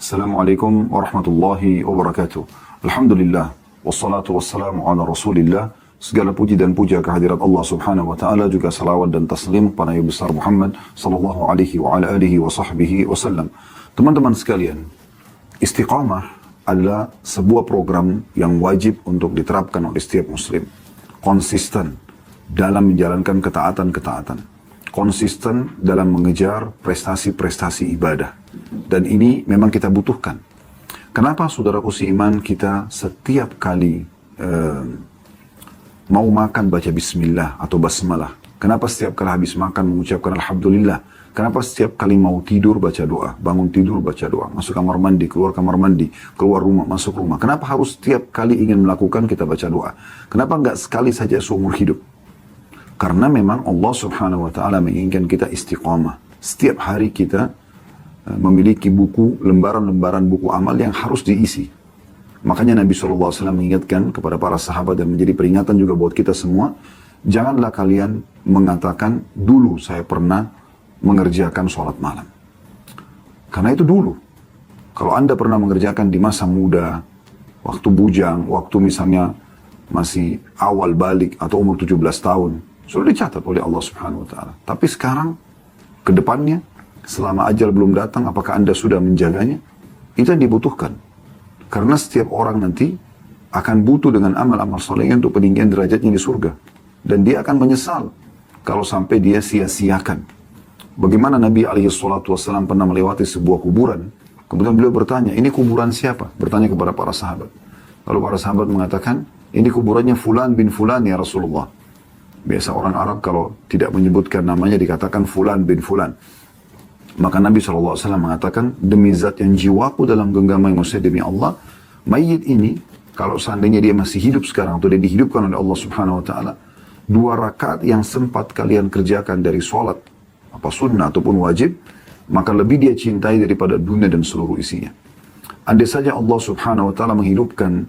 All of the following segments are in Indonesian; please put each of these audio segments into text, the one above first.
Assalamualaikum warahmatullahi wabarakatuh. Alhamdulillah, wassalatu wassalamu ala rasulillah. Segala puji dan puja kehadirat Allah subhanahu wa ta'ala, juga salawat dan taslim kepada Nabi besar Muhammad sallallahu alaihi wa ala alihi wa sahbihi wasallam. Teman-teman sekalian, istiqamah adalah sebuah program yang wajib untuk diterapkan oleh setiap muslim. Konsisten dalam menjalankan ketaatan-ketaatan. Konsisten dalam mengejar prestasi-prestasi ibadah. Dan ini memang kita butuhkan. Kenapa saudaraku seiman kita setiap kali mau makan baca bismillah atau basmalah? Kenapa setiap kali habis makan mengucapkan alhamdulillah? Kenapa setiap kali mau tidur baca doa? Bangun tidur baca doa. Masuk kamar mandi, keluar kamar mandi, keluar rumah, masuk rumah. Kenapa harus setiap kali ingin melakukan kita baca doa? Kenapa enggak sekali saja seumur hidup? Karena memang Allah subhanahu wa ta'ala menginginkan kita istiqamah. Setiap hari kita memiliki buku, lembaran-lembaran buku amal yang harus diisi. Makanya Nabi SAW mengingatkan kepada para sahabat dan menjadi peringatan juga buat kita semua, janganlah kalian mengatakan, dulu saya pernah mengerjakan sholat malam. Karena itu dulu. Kalau Anda pernah mengerjakan di masa muda, waktu bujang, waktu misalnya masih awal balik atau umur 17 tahun, sudah dicatat oleh Allah Subhanahu wa ta'ala. Tapi sekarang, ke depannya, selama ajal belum datang, apakah Anda sudah menjaganya? Itu yang dibutuhkan. Karena setiap orang nanti akan butuh dengan amal-amal solehnya untuk peninggian derajatnya di surga. Dan dia akan menyesal kalau sampai dia sia-siakan. Bagaimana Nabi SAW pernah melewati sebuah kuburan. Kemudian beliau bertanya, ini kuburan siapa? Bertanya kepada para sahabat. Lalu para sahabat mengatakan, ini kuburannya Fulan bin Fulan ya Rasulullah. Biasa orang Arab kalau tidak menyebutkan namanya dikatakan Fulan bin Fulan. Maka Nabi SAW mengatakan, demi zat yang jiwaku dalam genggaman manusia, demi Allah, mayit ini, kalau seandainya dia masih hidup sekarang, atau dia dihidupkan oleh Allah Subhanahu Wa Ta'ala, 2 rakaat yang sempat kalian kerjakan dari sholat, apa sunnah ataupun wajib, maka lebih dia cintai daripada dunia dan seluruh isinya. Andai saja Allah Subhanahu Wa Ta'ala menghidupkan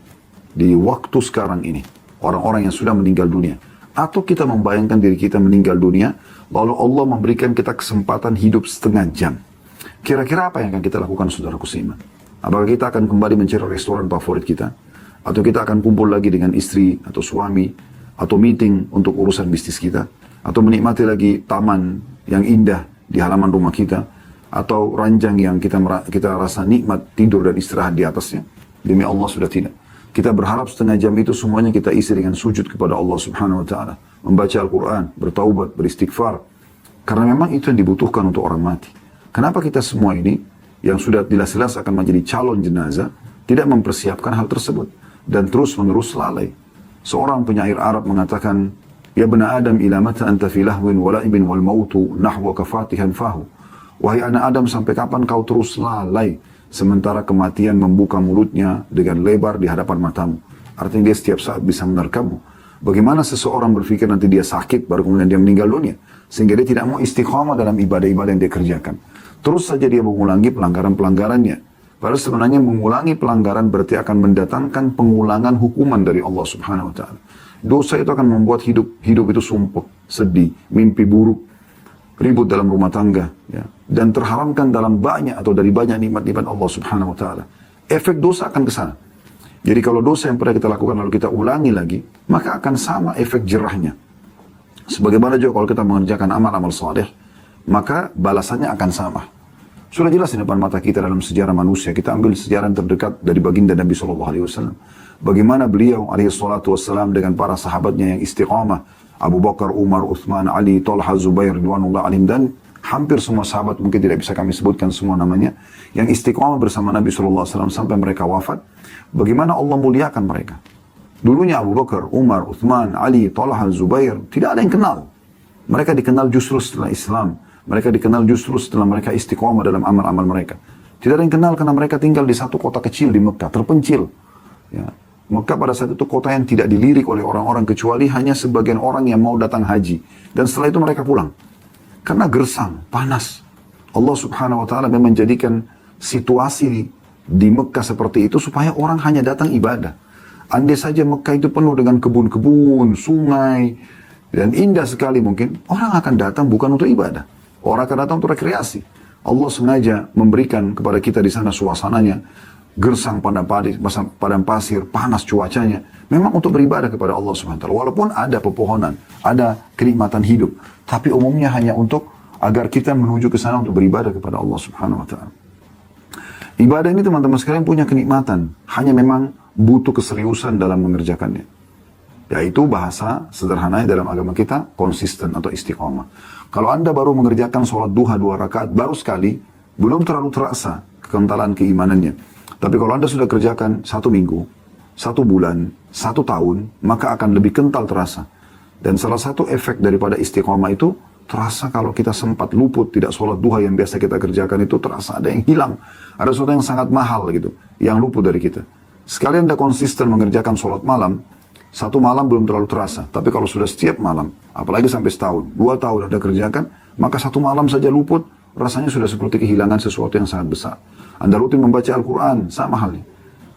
di waktu sekarang ini, orang-orang yang sudah meninggal dunia, atau kita membayangkan diri kita meninggal dunia, lalu Allah memberikan kita kesempatan hidup setengah jam. Kira-kira apa yang akan kita lakukan, saudaraku seiman? Apakah kita akan kembali mencari restoran favorit kita? Atau kita akan kumpul lagi dengan istri atau suami? Atau meeting untuk urusan bisnis kita? Atau menikmati lagi taman yang indah di halaman rumah kita? Atau ranjang yang kita rasa nikmat tidur dan istirahat di atasnya? Demi Allah sudah tidak. Kita berharap setengah jam itu semuanya kita isi dengan sujud kepada Allah Subhanahu Wa Ta'ala. Membaca Al-Quran, bertaubat, beristighfar. Karena memang itu yang dibutuhkan untuk orang mati. Kenapa kita semua ini, yang sudah jelas-jelas akan menjadi calon jenazah, tidak mempersiapkan hal tersebut. Dan terus-menerus lalai. Seorang penyair Arab mengatakan, Ya bena Adam ila mata anta fi lahwin wala'ibin wal mautu nahwa kafatihan fahu. Wahai anak Adam, sampai kapan kau terus lalai? Sementara kematian membuka mulutnya dengan lebar di hadapan matamu. Artinya dia setiap saat bisa menerkammu. Bagaimana seseorang berpikir nanti dia sakit, baru kemudian dia meninggal dunia. Sehingga dia tidak mau istiqamah dalam ibadah-ibadah yang dia kerjakan. Terus saja dia mengulangi pelanggaran-pelanggarannya. Padahal sebenarnya mengulangi pelanggaran berarti akan mendatangkan pengulangan hukuman dari Allah Subhanahu Wa Ta'ala. Dosa itu akan membuat hidup itu sumpah, sedih, mimpi buruk, ribut dalam rumah tangga, ya, dan terharamkan dalam banyak atau dari banyak nikmat-nikmat Allah Subhanahu Wa Ta'ala. Efek dosa akan ke sana. Jadi kalau dosa yang pernah kita lakukan lalu kita ulangi lagi, maka akan sama efek jerahnya. Sebagaimana juga kalau kita mengerjakan amal-amal saleh, maka balasannya akan sama. Sudah jelas di depan mata kita dalam sejarah manusia. Kita ambil sejarah yang terdekat dari baginda Nabi SAW. Bagaimana beliau SAW dengan para sahabatnya yang istiqamah, Abu Bakar, Umar, Uthman, Ali, Talha, Zubair, Ridwanullah alim, dan hampir semua sahabat, mungkin tidak bisa kami sebutkan semua namanya, yang istiqamah bersama Nabi SAW sampai mereka wafat. Bagaimana Allah muliakan mereka. Dulunya Abu Bakar, Umar, Uthman, Ali, Talha, Zubair, tidak ada yang kenal. Mereka dikenal justru setelah Islam. Mereka dikenal justru setelah mereka istiqamah dalam amal-amal mereka. Tidak ada yang kenal karena mereka tinggal di satu kota kecil di Mekah, terpencil. Ya. Mekah pada saat itu kota yang tidak dilirik oleh orang-orang kecuali hanya sebagian orang yang mau datang haji. Dan setelah itu mereka pulang. Karena gersang, panas. Allah Subhanahu Wa Ta'ala memang menjadikan situasi di Mekah seperti itu supaya orang hanya datang ibadah. Andai saja Mekah itu penuh dengan kebun-kebun, sungai, dan indah sekali mungkin, orang akan datang bukan untuk ibadah. Orang akan datang untuk rekreasi. Allah sengaja memberikan kepada kita di sana suasananya, gersang padang pasir, panas cuacanya, memang untuk beribadah kepada Allah Subhanahu wa taala. Walaupun ada pepohonan, ada kenikmatan hidup, tapi umumnya hanya untuk agar kita menuju ke sana untuk beribadah kepada Allah Subhanahu wa taala. Ibadah ini teman-teman sekalian punya kenikmatan, hanya memang butuh keseriusan dalam mengerjakannya. Yaitu bahasa sederhananya dalam agama kita, konsisten atau istiqomah. Kalau Anda baru mengerjakan sholat duha 2 rakaat, baru sekali, belum terlalu terasa kekentalan keimanannya. Tapi kalau Anda sudah kerjakan 1 minggu, 1 bulan, 1 tahun, maka akan lebih kental terasa. Dan salah satu efek daripada istiqomah itu, terasa kalau kita sempat luput, tidak sholat duha yang biasa kita kerjakan itu, terasa ada yang hilang. Ada sesuatu yang sangat mahal gitu, yang luput dari kita. Sekali Anda konsisten mengerjakan sholat malam, 1 malam belum terlalu terasa. Tapi kalau sudah setiap malam, apalagi sampai setahun, 2 tahun Anda kerjakan, maka 1 malam saja luput, rasanya sudah seperti kehilangan sesuatu yang sangat besar. Anda rutin membaca Al-Quran, sama halnya.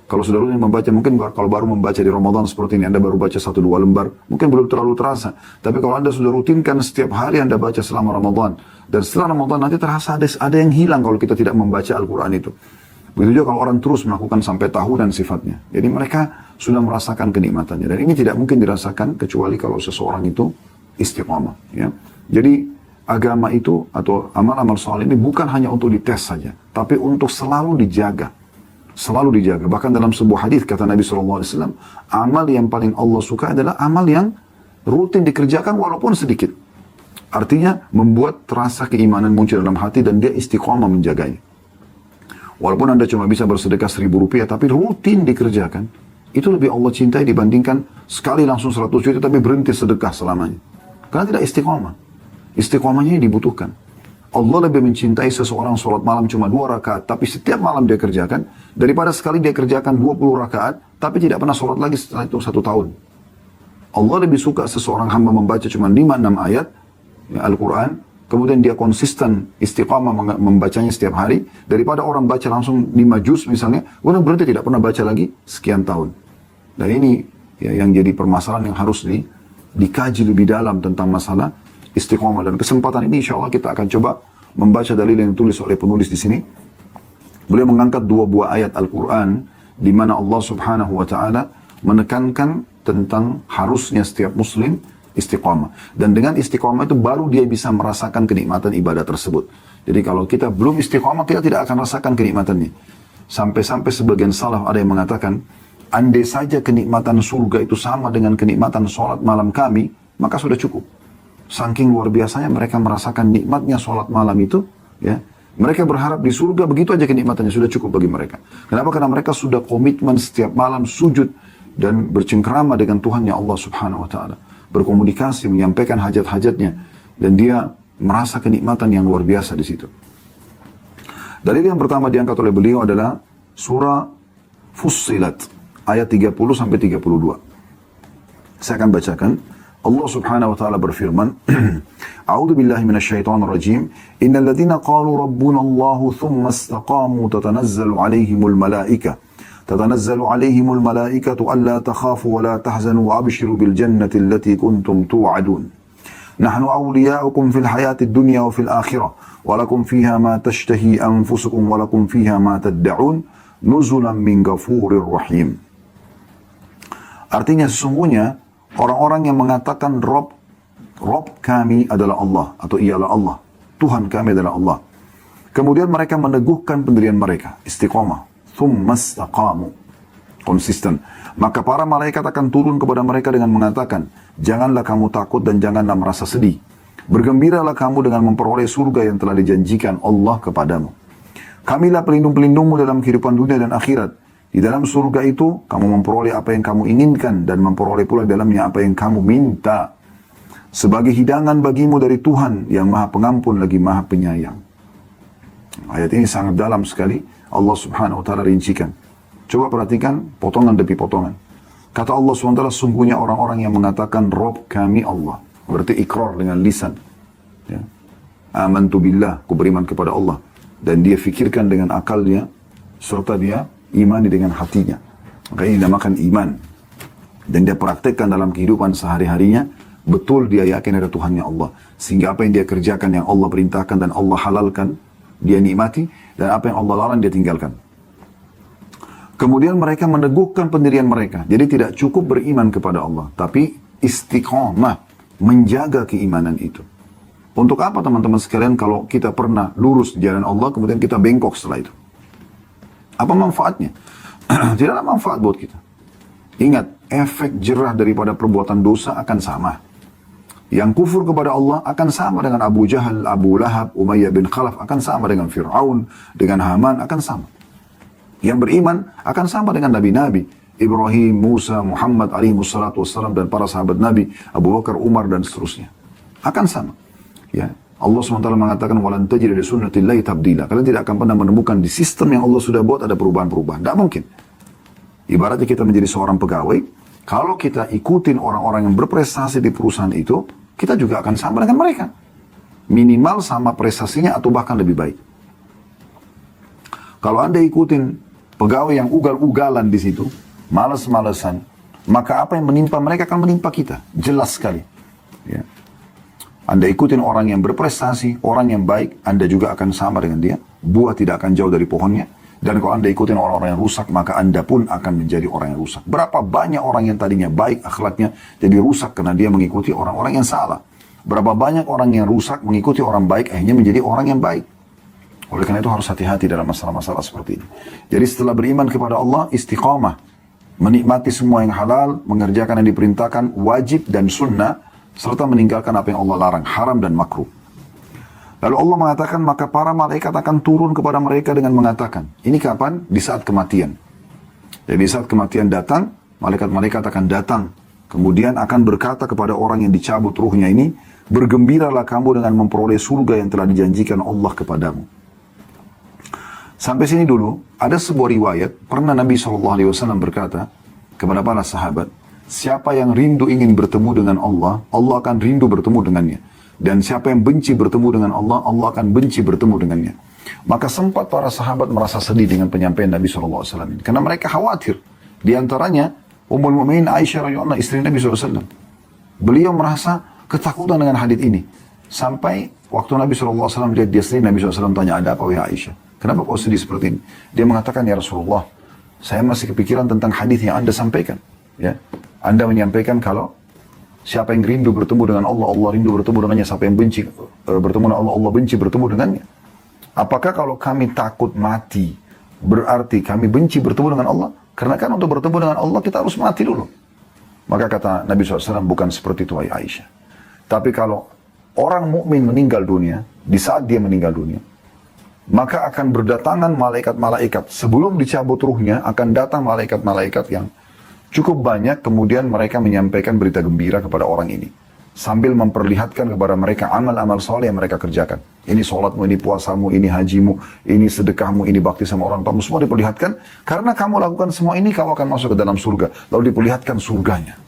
Kalau sudah rutin membaca, mungkin kalau baru membaca di Ramadan seperti ini, Anda baru baca 1-2 lembar, mungkin belum terlalu terasa. Tapi kalau Anda sudah rutinkan setiap hari Anda baca selama Ramadan, dan setelah Ramadan nanti terasa ada yang hilang kalau kita tidak membaca Al-Quran itu. Begitu juga kalau orang terus melakukan sampai tahunan sifatnya. Jadi mereka sudah merasakan kenikmatannya. Dan ini tidak mungkin dirasakan kecuali kalau seseorang itu istiqamah. Ya. Jadi agama itu atau amal-amal soleh ini bukan hanya untuk dites saja, tapi untuk selalu dijaga. Selalu dijaga. Bahkan dalam sebuah hadis kata Nabi SAW, amal yang paling Allah suka adalah amal yang rutin dikerjakan walaupun sedikit. Artinya membuat terasa keimanan muncul dalam hati dan dia istiqamah menjaganya. Walaupun Anda cuma bisa bersedekah 1.000 rupiah, tapi rutin dikerjakan, itu lebih Allah cintai dibandingkan sekali langsung 100 juta, tapi berhenti sedekah selamanya. Karena tidak istiqamah. Istiqamahnya dibutuhkan. Allah lebih mencintai seseorang sholat malam cuma 2 rakaat, tapi setiap malam dia kerjakan, daripada sekali dia kerjakan 20 rakaat, tapi tidak pernah sholat lagi setelah itu 1 tahun. Allah lebih suka seseorang hamba membaca cuma 5-6 ayat, ya, Al-Quran, kemudian dia konsisten istiqamah membacanya setiap hari, daripada orang baca langsung 5 juz misalnya, kemudian berarti tidak pernah baca lagi sekian tahun. Dan ini ya, yang jadi permasalahan yang harus dikaji lebih dalam tentang masalah istiqamah. Dan kesempatan ini insya Allah kita akan coba membaca dalil yang ditulis oleh penulis di sini. Beliau mengangkat 2 buah ayat Al-Quran di mana Allah Subhanahu wa taala menekankan tentang harusnya setiap muslim istiqamah. Dan dengan istiqamah itu baru dia bisa merasakan kenikmatan ibadah tersebut. Jadi kalau kita belum istiqamah, kita tidak akan rasakan kenikmatannya. Sampai-sampai sebagian salaf ada yang mengatakan, andai saja kenikmatan surga itu sama dengan kenikmatan sholat malam kami, maka sudah cukup. Saking luar biasanya mereka merasakan nikmatnya sholat malam itu, ya. Mereka berharap di surga begitu aja kenikmatannya, sudah cukup bagi mereka. Kenapa? Karena mereka sudah komitmen setiap malam sujud dan bercengkrama dengan Tuhannya Allah Subhanahu wa taala. Berkomunikasi, menyampaikan hajat-hajatnya, dan dia merasa kenikmatan yang luar biasa di situ. Dalil yang pertama diangkat oleh beliau adalah surah Fussilat ayat 30 sampai 32. Saya akan bacakan. Allah Subhanahu wa taala berfirman, A'udzu billahi minasyaitonir rajim. Innal ladzina qalu rabbuna Allahu tsumma istaqamu tatanazzalu 'alaihimul malaikah تتنزل عليهم الملائكة ألا تخافوا ولا تحزنوا وأبشروا بالجنة التي كنتم توعدون نحن أولياؤكم في الحياة الدنيا وفي الآخرة ولكم فيها ما تشتهي أنفسكم ولكم فيها ما تدعون نزلا من غفور رحيم. Artinya sesungguhnya orang-orang yang mengatakan Rob kami adalah Allah atau ialah Allah, Tuhan kami adalah Allah. Kemudian mereka meneguhkan pendirian mereka, istiqamah. Tsumastaqamu, konsisten. Maka para malaikat akan turun kepada mereka dengan mengatakan, janganlah kamu takut dan janganlah merasa sedih. Bergembiralah kamu dengan memperoleh surga yang telah dijanjikan Allah kepadamu. Kamilah pelindung-pelindungmu dalam kehidupan dunia dan akhirat. Di dalam surga itu, kamu memperoleh apa yang kamu inginkan dan memperoleh pula dalamnya apa yang kamu minta. Sebagai hidangan bagimu dari Tuhan yang Maha Pengampun lagi Maha Penyayang. Ayat ini sangat dalam sekali. Allah Subhanahu wa taala rincikan. Coba perhatikan potongan demi potongan. Kata Allah Subhanahu wa taala, sungguhnya orang-orang yang mengatakan Rob kami Allah. Berarti ikrar dengan lisan. Ya. Amantu billah, ku beriman kepada Allah. Dan dia fikirkan dengan akalnya, serta dia imani dengan hatinya. Maka ini dinamakan iman. Dan dia praktekkan dalam kehidupan sehari-harinya, betul dia yakin ada Tuhannya Allah. Sehingga apa yang dia kerjakan yang Allah perintahkan dan Allah halalkan, dia nikmati, dan apa yang Allah larang dia tinggalkan. Kemudian mereka meneguhkan pendirian mereka. Jadi tidak cukup beriman kepada Allah, tapi istiqomah, menjaga keimanan itu. Untuk apa teman-teman sekalian kalau kita pernah lurus di jalan Allah, kemudian kita bengkok setelah itu? Apa manfaatnya? Tidak ada manfaat buat kita. Ingat, efek jerah daripada perbuatan dosa akan sama. Yang kufur kepada Allah akan sama dengan Abu Jahal, Abu Lahab, Umayyah bin Khalaf, akan sama dengan Fir'aun, dengan Haman, akan sama. Yang beriman akan sama dengan Nabi-Nabi, Ibrahim, Musa, Muhammad alaihi wassalatu wassalam, dan para sahabat Nabi, Abu Bakar, Umar, dan seterusnya. Akan sama. Ya, Allah SWT mengatakan, walan tajid li sunnatillahi tabdila. Kalian tidak akan pernah menemukan di sistem yang Allah sudah buat ada perubahan-perubahan. Tidak mungkin. Ibaratnya kita menjadi seorang pegawai, kalau kita ikutin orang-orang yang berprestasi di perusahaan itu, kita juga akan sama dengan mereka. Minimal sama prestasinya atau bahkan lebih baik. Kalau Anda ikutin pegawai yang ugal-ugalan di situ, malas-malesan, maka apa yang menimpa mereka akan menimpa kita. Jelas sekali. Ya. Anda ikutin orang yang berprestasi, orang yang baik, Anda juga akan sama dengan dia. Buah tidak akan jauh dari pohonnya. Dan kalau Anda ikutin orang-orang yang rusak, maka Anda pun akan menjadi orang yang rusak. Berapa banyak orang yang tadinya baik akhlaknya, jadi rusak karena dia mengikuti orang-orang yang salah. Berapa banyak orang yang rusak mengikuti orang baik, akhirnya menjadi orang yang baik. Oleh karena itu harus hati-hati dalam masalah-masalah seperti ini. Jadi setelah beriman kepada Allah, istiqamah. Menikmati semua yang halal, mengerjakan yang diperintahkan, wajib dan sunnah, serta meninggalkan apa yang Allah larang, haram dan makruh. Lalu Allah mengatakan, maka para malaikat akan turun kepada mereka dengan mengatakan, ini kapan? Di saat kematian. Jadi saat kematian datang, malaikat-malaikat akan datang. Kemudian akan berkata kepada orang yang dicabut ruhnya ini, bergembiralah kamu dengan memperoleh surga yang telah dijanjikan Allah kepadamu. Sampai sini dulu, ada sebuah riwayat, pernah Nabi SAW berkata kepada para sahabat, siapa yang rindu ingin bertemu dengan Allah, Allah akan rindu bertemu dengannya. Dan siapa yang benci bertemu dengan Allah, Allah akan benci bertemu dengannya. Maka sempat para sahabat merasa sedih dengan penyampaian Nabi SAW ini. Karena mereka khawatir. Di antaranya, Ummul Mu'minin Aisyah radhiyallahu anha, istri Nabi SAW. Beliau merasa ketakutan dengan hadits ini. Sampai waktu Nabi SAW lihat dia sedih, Nabi SAW tanya, ada apa wahai Aisyah? Kenapa kau sedih seperti ini? Dia mengatakan, ya Rasulullah, saya masih kepikiran tentang hadits yang Anda sampaikan. Ya, Anda menyampaikan kalau siapa yang rindu bertemu dengan Allah, Allah rindu bertemu dengannya. Siapa yang benci bertemu dengan Allah, Allah benci bertemu dengannya. Apakah kalau kami takut mati, berarti kami benci bertemu dengan Allah? Karena kan untuk bertemu dengan Allah kita harus mati dulu. Maka kata Nabi SAW, bukan seperti itu wahai Aisyah. Tapi kalau orang mukmin meninggal dunia, di saat dia meninggal dunia, maka akan berdatangan malaikat-malaikat. Sebelum dicabut ruhnya, akan datang malaikat-malaikat yang cukup banyak, kemudian mereka menyampaikan berita gembira kepada orang ini. Sambil memperlihatkan kepada mereka amal-amal soleh yang mereka kerjakan. Ini sholatmu, ini puasamu, ini hajimu, ini sedekahmu, ini bakti sama orang tuamu. Semua diperlihatkan. Karena kamu lakukan semua ini, kamu akan masuk ke dalam surga. Lalu diperlihatkan surganya.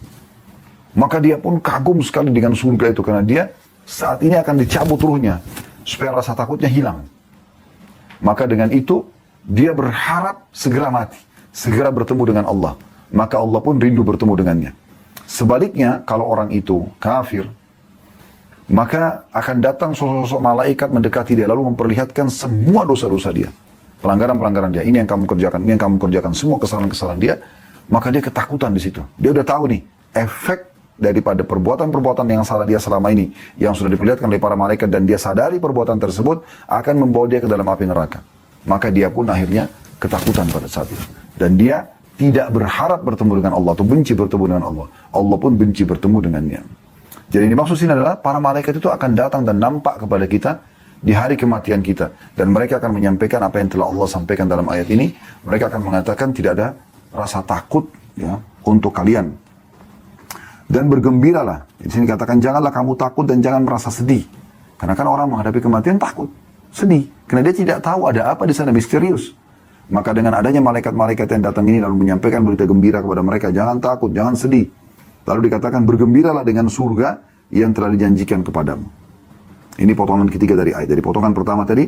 Maka dia pun kagum sekali dengan surga itu. Karena dia saat ini akan dicabut ruhnya. Supaya rasa takutnya hilang. Maka dengan itu, dia berharap segera mati. Segera bertemu dengan Allah. Maka Allah pun rindu bertemu dengannya. Sebaliknya, kalau orang itu kafir, maka akan datang sosok-sosok malaikat mendekati dia, lalu memperlihatkan semua dosa-dosa dia. Pelanggaran-pelanggaran dia. Ini yang kamu kerjakan, ini yang kamu kerjakan. Semua kesalahan-kesalahan dia. Maka dia ketakutan di situ. Dia udah tahu nih, efek daripada perbuatan-perbuatan yang salah dia selama ini, yang sudah diperlihatkan oleh para malaikat, dan dia sadari perbuatan tersebut, akan membawa dia ke dalam api neraka. Maka dia pun akhirnya ketakutan pada saat itu. Dan dia tidak berharap bertemu dengan Allah, atau benci bertemu dengan Allah. Allah pun benci bertemu dengannya. Jadi dimaksud sini adalah para malaikat itu akan datang dan nampak kepada kita di hari kematian kita. Dan mereka akan menyampaikan apa yang telah Allah sampaikan dalam ayat ini. Mereka akan mengatakan tidak ada rasa takut ya untuk kalian. Dan bergembiralah. Di sini katakan janganlah kamu takut dan jangan merasa sedih. Karena kan orang menghadapi kematian takut, sedih. Karena dia tidak tahu ada apa di sana misterius. Maka dengan adanya malaikat-malaikat yang datang ini lalu menyampaikan berita gembira kepada mereka, jangan takut, jangan sedih. Lalu dikatakan bergembiralah dengan surga yang telah dijanjikan kepadamu. Ini potongan ketiga dari ayat. Dari potongan pertama tadi,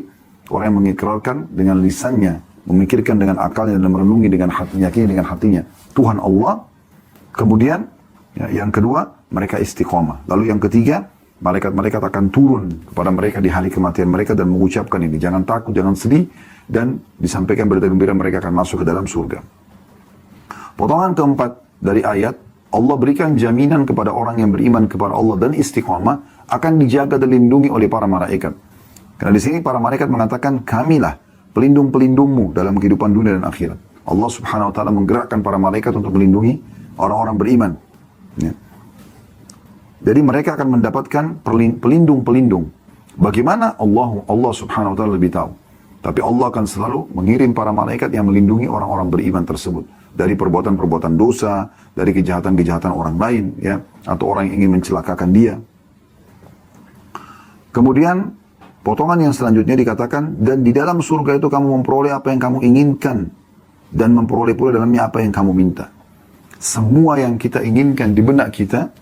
orang yang mengikrarkan dengan lisannya, memikirkan dengan akalnya dan merenungi dengan hatinya, dengan hatinya Tuhan Allah. Kemudian ya, yang kedua, mereka istiqomah. Lalu yang ketiga, Malaikat-malaikat akan turun kepada mereka di hari kematian mereka dan mengucapkan ini. Jangan takut, jangan sedih. Dan disampaikan berita gembira mereka akan masuk ke dalam surga. Potongan keempat dari ayat, Allah berikan jaminan kepada orang yang beriman kepada Allah dan istiqamah akan dijaga dan dilindungi oleh para malaikat. Karena di sini para malaikat mengatakan, kamilah pelindung-pelindungmu dalam kehidupan dunia dan akhirat. Allah subhanahu wa ta'ala menggerakkan para malaikat untuk melindungi orang-orang beriman. Ya. Jadi mereka akan mendapatkan pelindung-pelindung. Bagaimana Allah subhanahu wa ta'ala lebih tahu. Tapi Allah akan selalu mengirim para malaikat yang melindungi orang-orang beriman tersebut. Dari perbuatan-perbuatan dosa, dari kejahatan-kejahatan orang lain, ya, atau orang yang ingin mencelakakan dia. Kemudian, potongan yang selanjutnya dikatakan, dan di dalam surga itu kamu memperoleh apa yang kamu inginkan. Dan memperoleh pula dalamnya apa yang kamu minta. Semua yang kita inginkan di benak kita,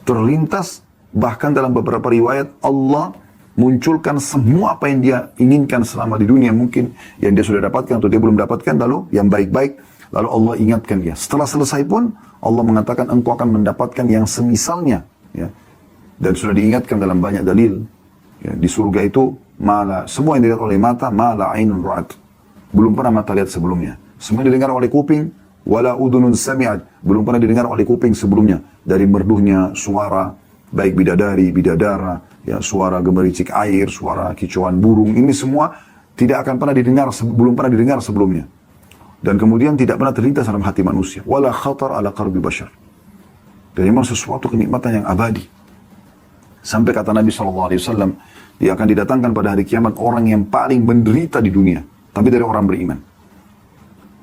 terlintas, bahkan dalam beberapa riwayat, Allah munculkan semua apa yang dia inginkan selama di dunia mungkin, yang dia sudah dapatkan atau dia belum dapatkan, lalu yang baik-baik, lalu Allah ingatkan dia. Setelah selesai pun, Allah mengatakan engkau akan mendapatkan yang semisalnya. Ya. Dan sudah diingatkan dalam banyak dalil. Ya, di surga itu, semua yang dilihat oleh mata, mala ainun ra'at. Belum pernah mata lihat sebelumnya. Semua didengar oleh kuping, wala udunun sami'at. Belum pernah didengar oleh kuping sebelumnya. Dari merduhnya suara, baik bidadari, bidadara, ya, suara gemericik air, suara kicauan burung, ini semua tidak akan pernah didengar, belum pernah didengar sebelumnya. Dan kemudian tidak pernah terlintas dalam hati manusia. Wala khatar ala qalbi bashar. Dan memang sesuatu kenikmatan yang abadi. Sampai kata Nabi SAW, dia akan didatangkan pada hari kiamat orang yang paling menderita di dunia. Tapi dari orang beriman.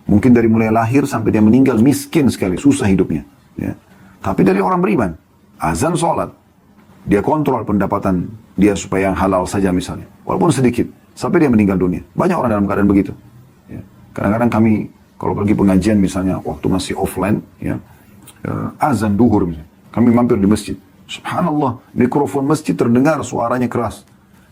Mungkin dari mulai lahir sampai dia meninggal miskin sekali, susah hidupnya. Ya. Tapi dari orang beriman. Azan sholat. Dia kontrol pendapatan dia supaya yang halal saja misalnya. Walaupun sedikit. Sampai dia meninggal dunia. Banyak orang dalam keadaan begitu. Ya. Kadang-kadang kami kalau pergi pengajian misalnya waktu masih offline. Ya, azan duhur misalnya. Kami mampir di masjid. Subhanallah. Mikrofon masjid terdengar suaranya keras.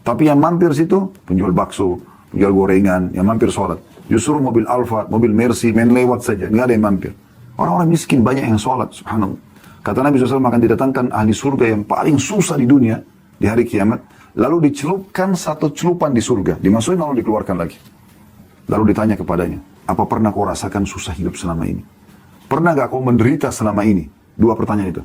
Tapi yang mampir situ penjual bakso, penjual gorengan, yang mampir sholat. Justru mobil Alfa, mobil Mercy main lewat saja. Nggak ada yang mampir. Orang-orang miskin banyak yang sholat. Subhanallah. Kata Nabi SAW akan didatangkan ahli surga yang paling susah di dunia di hari kiamat. Lalu dicelupkan satu celupan di surga. Dimasukin lalu dikeluarkan lagi. Lalu ditanya kepadanya, apa pernah kau rasakan susah hidup selama ini? Pernah gak kau menderita selama ini? Dua pertanyaan itu.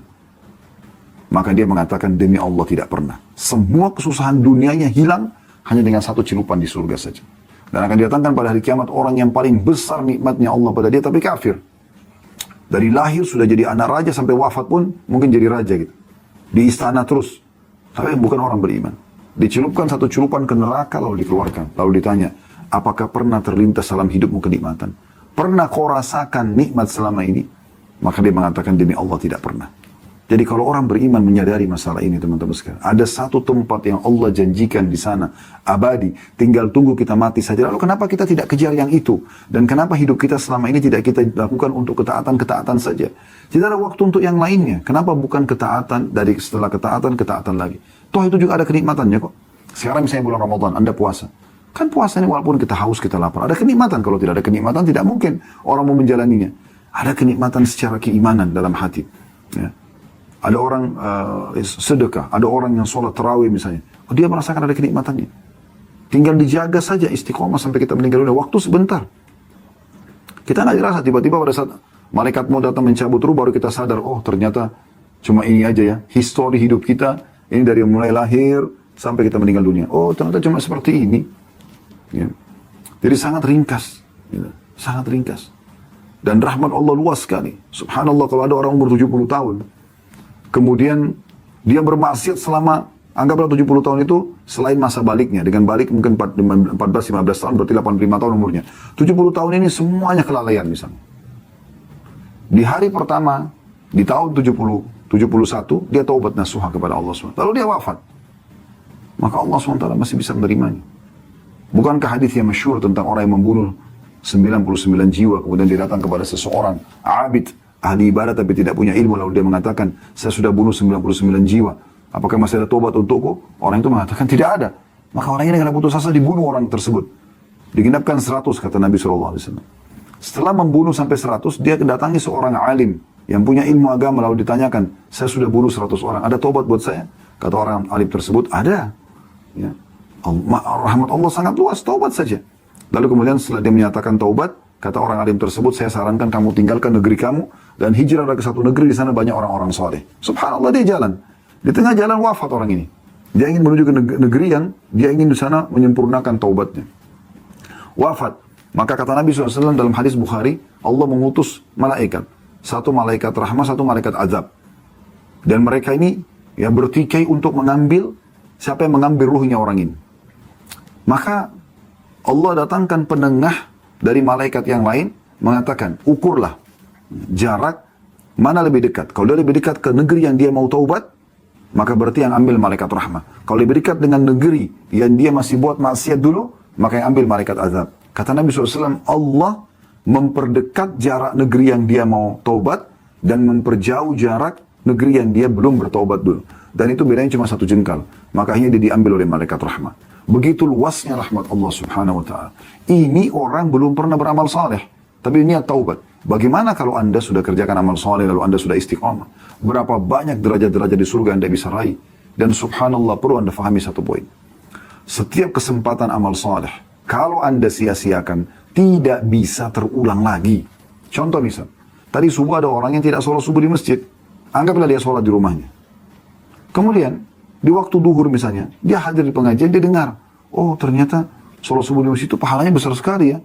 Maka dia mengatakan, demi Allah tidak pernah. Semua kesusahan dunianya hilang hanya dengan satu celupan di surga saja. Dan akan didatangkan pada hari kiamat orang yang paling besar nikmatnya Allah pada dia tapi kafir. Dari lahir sudah jadi anak raja sampai wafat pun mungkin jadi raja gitu. Di istana terus. Tapi bukan orang beriman. Dicelupkan satu celupan ke neraka lalu dikeluarkan. Lalu ditanya, apakah pernah terlintas dalam hidupmu kenikmatan? Pernah kau rasakan nikmat selama ini? Maka dia mengatakan demi Allah tidak pernah. Jadi kalau orang beriman menyadari masalah ini teman-teman sekalian. Ada satu tempat yang Allah janjikan di sana. Abadi. Tinggal tunggu kita mati saja. Lalu kenapa kita tidak kejar yang itu? Dan kenapa hidup kita selama ini tidak kita lakukan untuk ketaatan-ketaatan saja? Tidak ada waktu untuk yang lainnya. Kenapa bukan ketaatan dari setelah ketaatan lagi? Toh itu juga ada kenikmatannya kok. Sekarang misalnya bulan Ramadan, Anda puasa. Kan puasa ini walaupun kita haus, kita lapar. Ada kenikmatan. Kalau tidak ada kenikmatan tidak mungkin orang mau menjalaninya. Ada kenikmatan secara keimanan dalam hati. Ya. Ada orang sedekah, ada orang yang sholat tarawih misalnya. Oh, dia merasakan ada kenikmatannya. Tinggal dijaga saja istiqomah sampai kita meninggal dunia. Waktu sebentar. Kita nggak dirasa tiba-tiba pada saat malaikat mau datang mencabut ruh baru kita sadar, oh ternyata cuma ini aja ya. Histori hidup kita ini dari mulai lahir sampai kita meninggal dunia. Oh ternyata cuma seperti ini. Ya. Jadi sangat ringkas. Ya. Sangat ringkas. Dan rahmat Allah luas sekali. Subhanallah kalau ada orang umur 70 tahun. Kemudian dia bermaksiat selama, anggaplah 70 tahun itu selain masa baliknya. Dengan balik mungkin 14-15 tahun, berarti 85 tahun umurnya. 70 tahun ini semuanya kelalaian misalnya. Di hari pertama, di tahun 71, dia taubat nasuha kepada Allah SWT. Lalu dia wafat. Maka Allah SWT masih bisa menerimanya. Bukankah hadis yang masyhur tentang orang yang membunuh 99 jiwa, kemudian dia datang kepada seseorang, abid, ahli ibadah tapi tidak punya ilmu, lalu dia mengatakan, saya sudah bunuh 99 jiwa. Apakah masih ada tobat untukku? Orang itu mengatakan tidak ada. Maka orang ini karena putus asa dibunuh orang tersebut. Digenapkan 100 kata Nabi SAW. Setelah membunuh sampai 100, dia kedatangi seorang alim yang punya ilmu agama lalu ditanyakan, saya sudah bunuh 100 orang, ada tobat buat saya? Kata orang alim tersebut, ada. Ya. Rahmat Allah sangat luas, taubat saja. Lalu kemudian setelah dia menyatakan taubat, kata orang alim tersebut, saya sarankan kamu tinggalkan negeri kamu dan hijrah ke satu negeri, di sana banyak orang-orang soleh. Subhanallah, dia jalan. Di tengah jalan wafat orang ini. Dia ingin menuju ke negeri yang dia ingin di sana menyempurnakan taubatnya. Wafat. Maka kata Nabi SAW dalam hadis Bukhari, Allah mengutus malaikat. Satu malaikat rahmah, satu malaikat azab. Dan mereka ini ya bertikai untuk mengambil, siapa yang mengambil ruhnya orang ini. Maka Allah datangkan penengah dari malaikat yang lain, mengatakan, ukurlah jarak mana lebih dekat. Kalau dia lebih dekat ke negeri yang dia mau taubat, maka berarti yang ambil malaikat rahmah. Kalau lebih dekat dengan negeri yang dia masih buat maksiat dulu, maka yang ambil malaikat azab. Kata Nabi SAW, Allah memperdekat jarak negeri yang dia mau taubat, dan memperjauh jarak negeri yang dia belum bertaubat dulu. Dan itu bedanya cuma 1 jengkal. Makanya dia diambil oleh malaikat rahmah. Begitu luasnya rahmat Allah Subhanahu wa ta'ala. Ini orang belum pernah beramal saleh, tapi niat taubat. Bagaimana kalau Anda sudah kerjakan amal saleh lalu Anda sudah istiqamah? Berapa banyak derajat-derajat di surga Anda bisa raih? Dan subhanallah, perlu Anda fahami satu poin. Setiap kesempatan amal saleh, kalau Anda sia-siakan, tidak bisa terulang lagi. Contoh misal, tadi subuh ada orang yang tidak sholat subuh di masjid. Anggaplah dia sholat di rumahnya. Kemudian, di waktu duhur misalnya, dia hadir di pengajian, dia dengar, oh ternyata sholat subuh di masjid itu pahalanya besar sekali ya.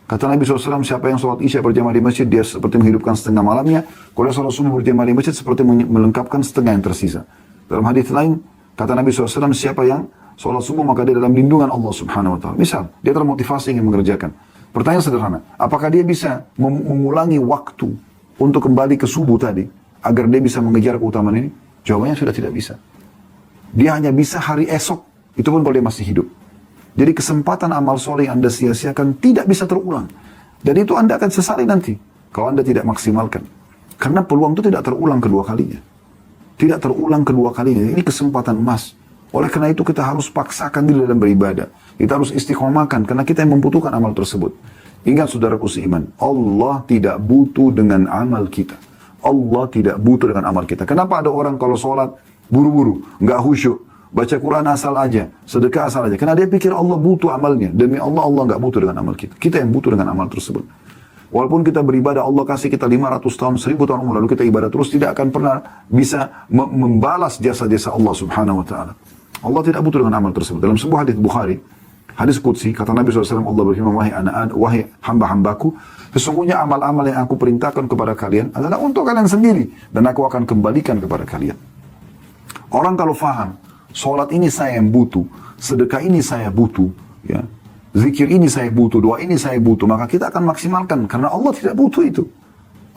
Kata Nabi SAW, siapa yang sholat isya berjamaah di masjid, dia seperti menghidupkan setengah malamnya. Kalau dia sholat subuh berjamaah di masjid, seperti melengkapkan setengah yang tersisa. Dalam hadis lain, kata Nabi SAW, siapa yang sholat subuh, maka dia dalam lindungan Allah Subhanahu wa ta'ala. Misal, dia termotivasi ingin mengerjakan. Pertanyaan sederhana, apakah dia bisa mengulangi waktu untuk kembali ke subuh tadi, agar dia bisa mengejar keutamaan ini? Jawabannya sudah tidak bisa. Dia hanya bisa hari esok, itu pun kalau dia masih hidup. Jadi kesempatan amal soleh yang Anda sia-siakan tidak bisa terulang. Dan itu Anda akan sesali nanti, kalau Anda tidak maksimalkan. Karena peluang itu tidak terulang kedua kalinya. Tidak terulang kedua kalinya. Ini kesempatan emas. Oleh karena itu kita harus paksakan diri dalam beribadah. Kita harus istiqomahkan, karena kita yang membutuhkan amal tersebut. Ingat saudaraku seiman, Allah tidak butuh dengan amal kita. Allah tidak butuh dengan amal kita. Kenapa ada orang kalau sholat buru-buru, nggak khusyuk, baca Quran asal aja, sedekah asal aja? Karena dia pikir Allah butuh amalnya. Demi Allah, Allah nggak butuh dengan amal kita. Kita yang butuh dengan amal tersebut. Walaupun kita beribadah, Allah kasih kita 500 tahun, 1000 tahun umur, lalu kita ibadah terus, tidak akan pernah bisa membalas jasa-jasa Allah Subhanahu wa ta'ala. Allah tidak butuh dengan amal tersebut. Dalam sebuah hadis Bukhari, hadis Qudsi, kata Nabi SAW, Allah berfirman, wahai hamba-hambaku, sesungguhnya amal-amal yang aku perintahkan kepada kalian adalah untuk kalian sendiri, dan aku akan kembalikan kepada kalian. Orang kalau faham, sholat ini saya yang butuh, sedekah ini saya butuh, ya, zikir ini saya butuh, doa ini saya butuh, maka kita akan maksimalkan, karena Allah tidak butuh itu.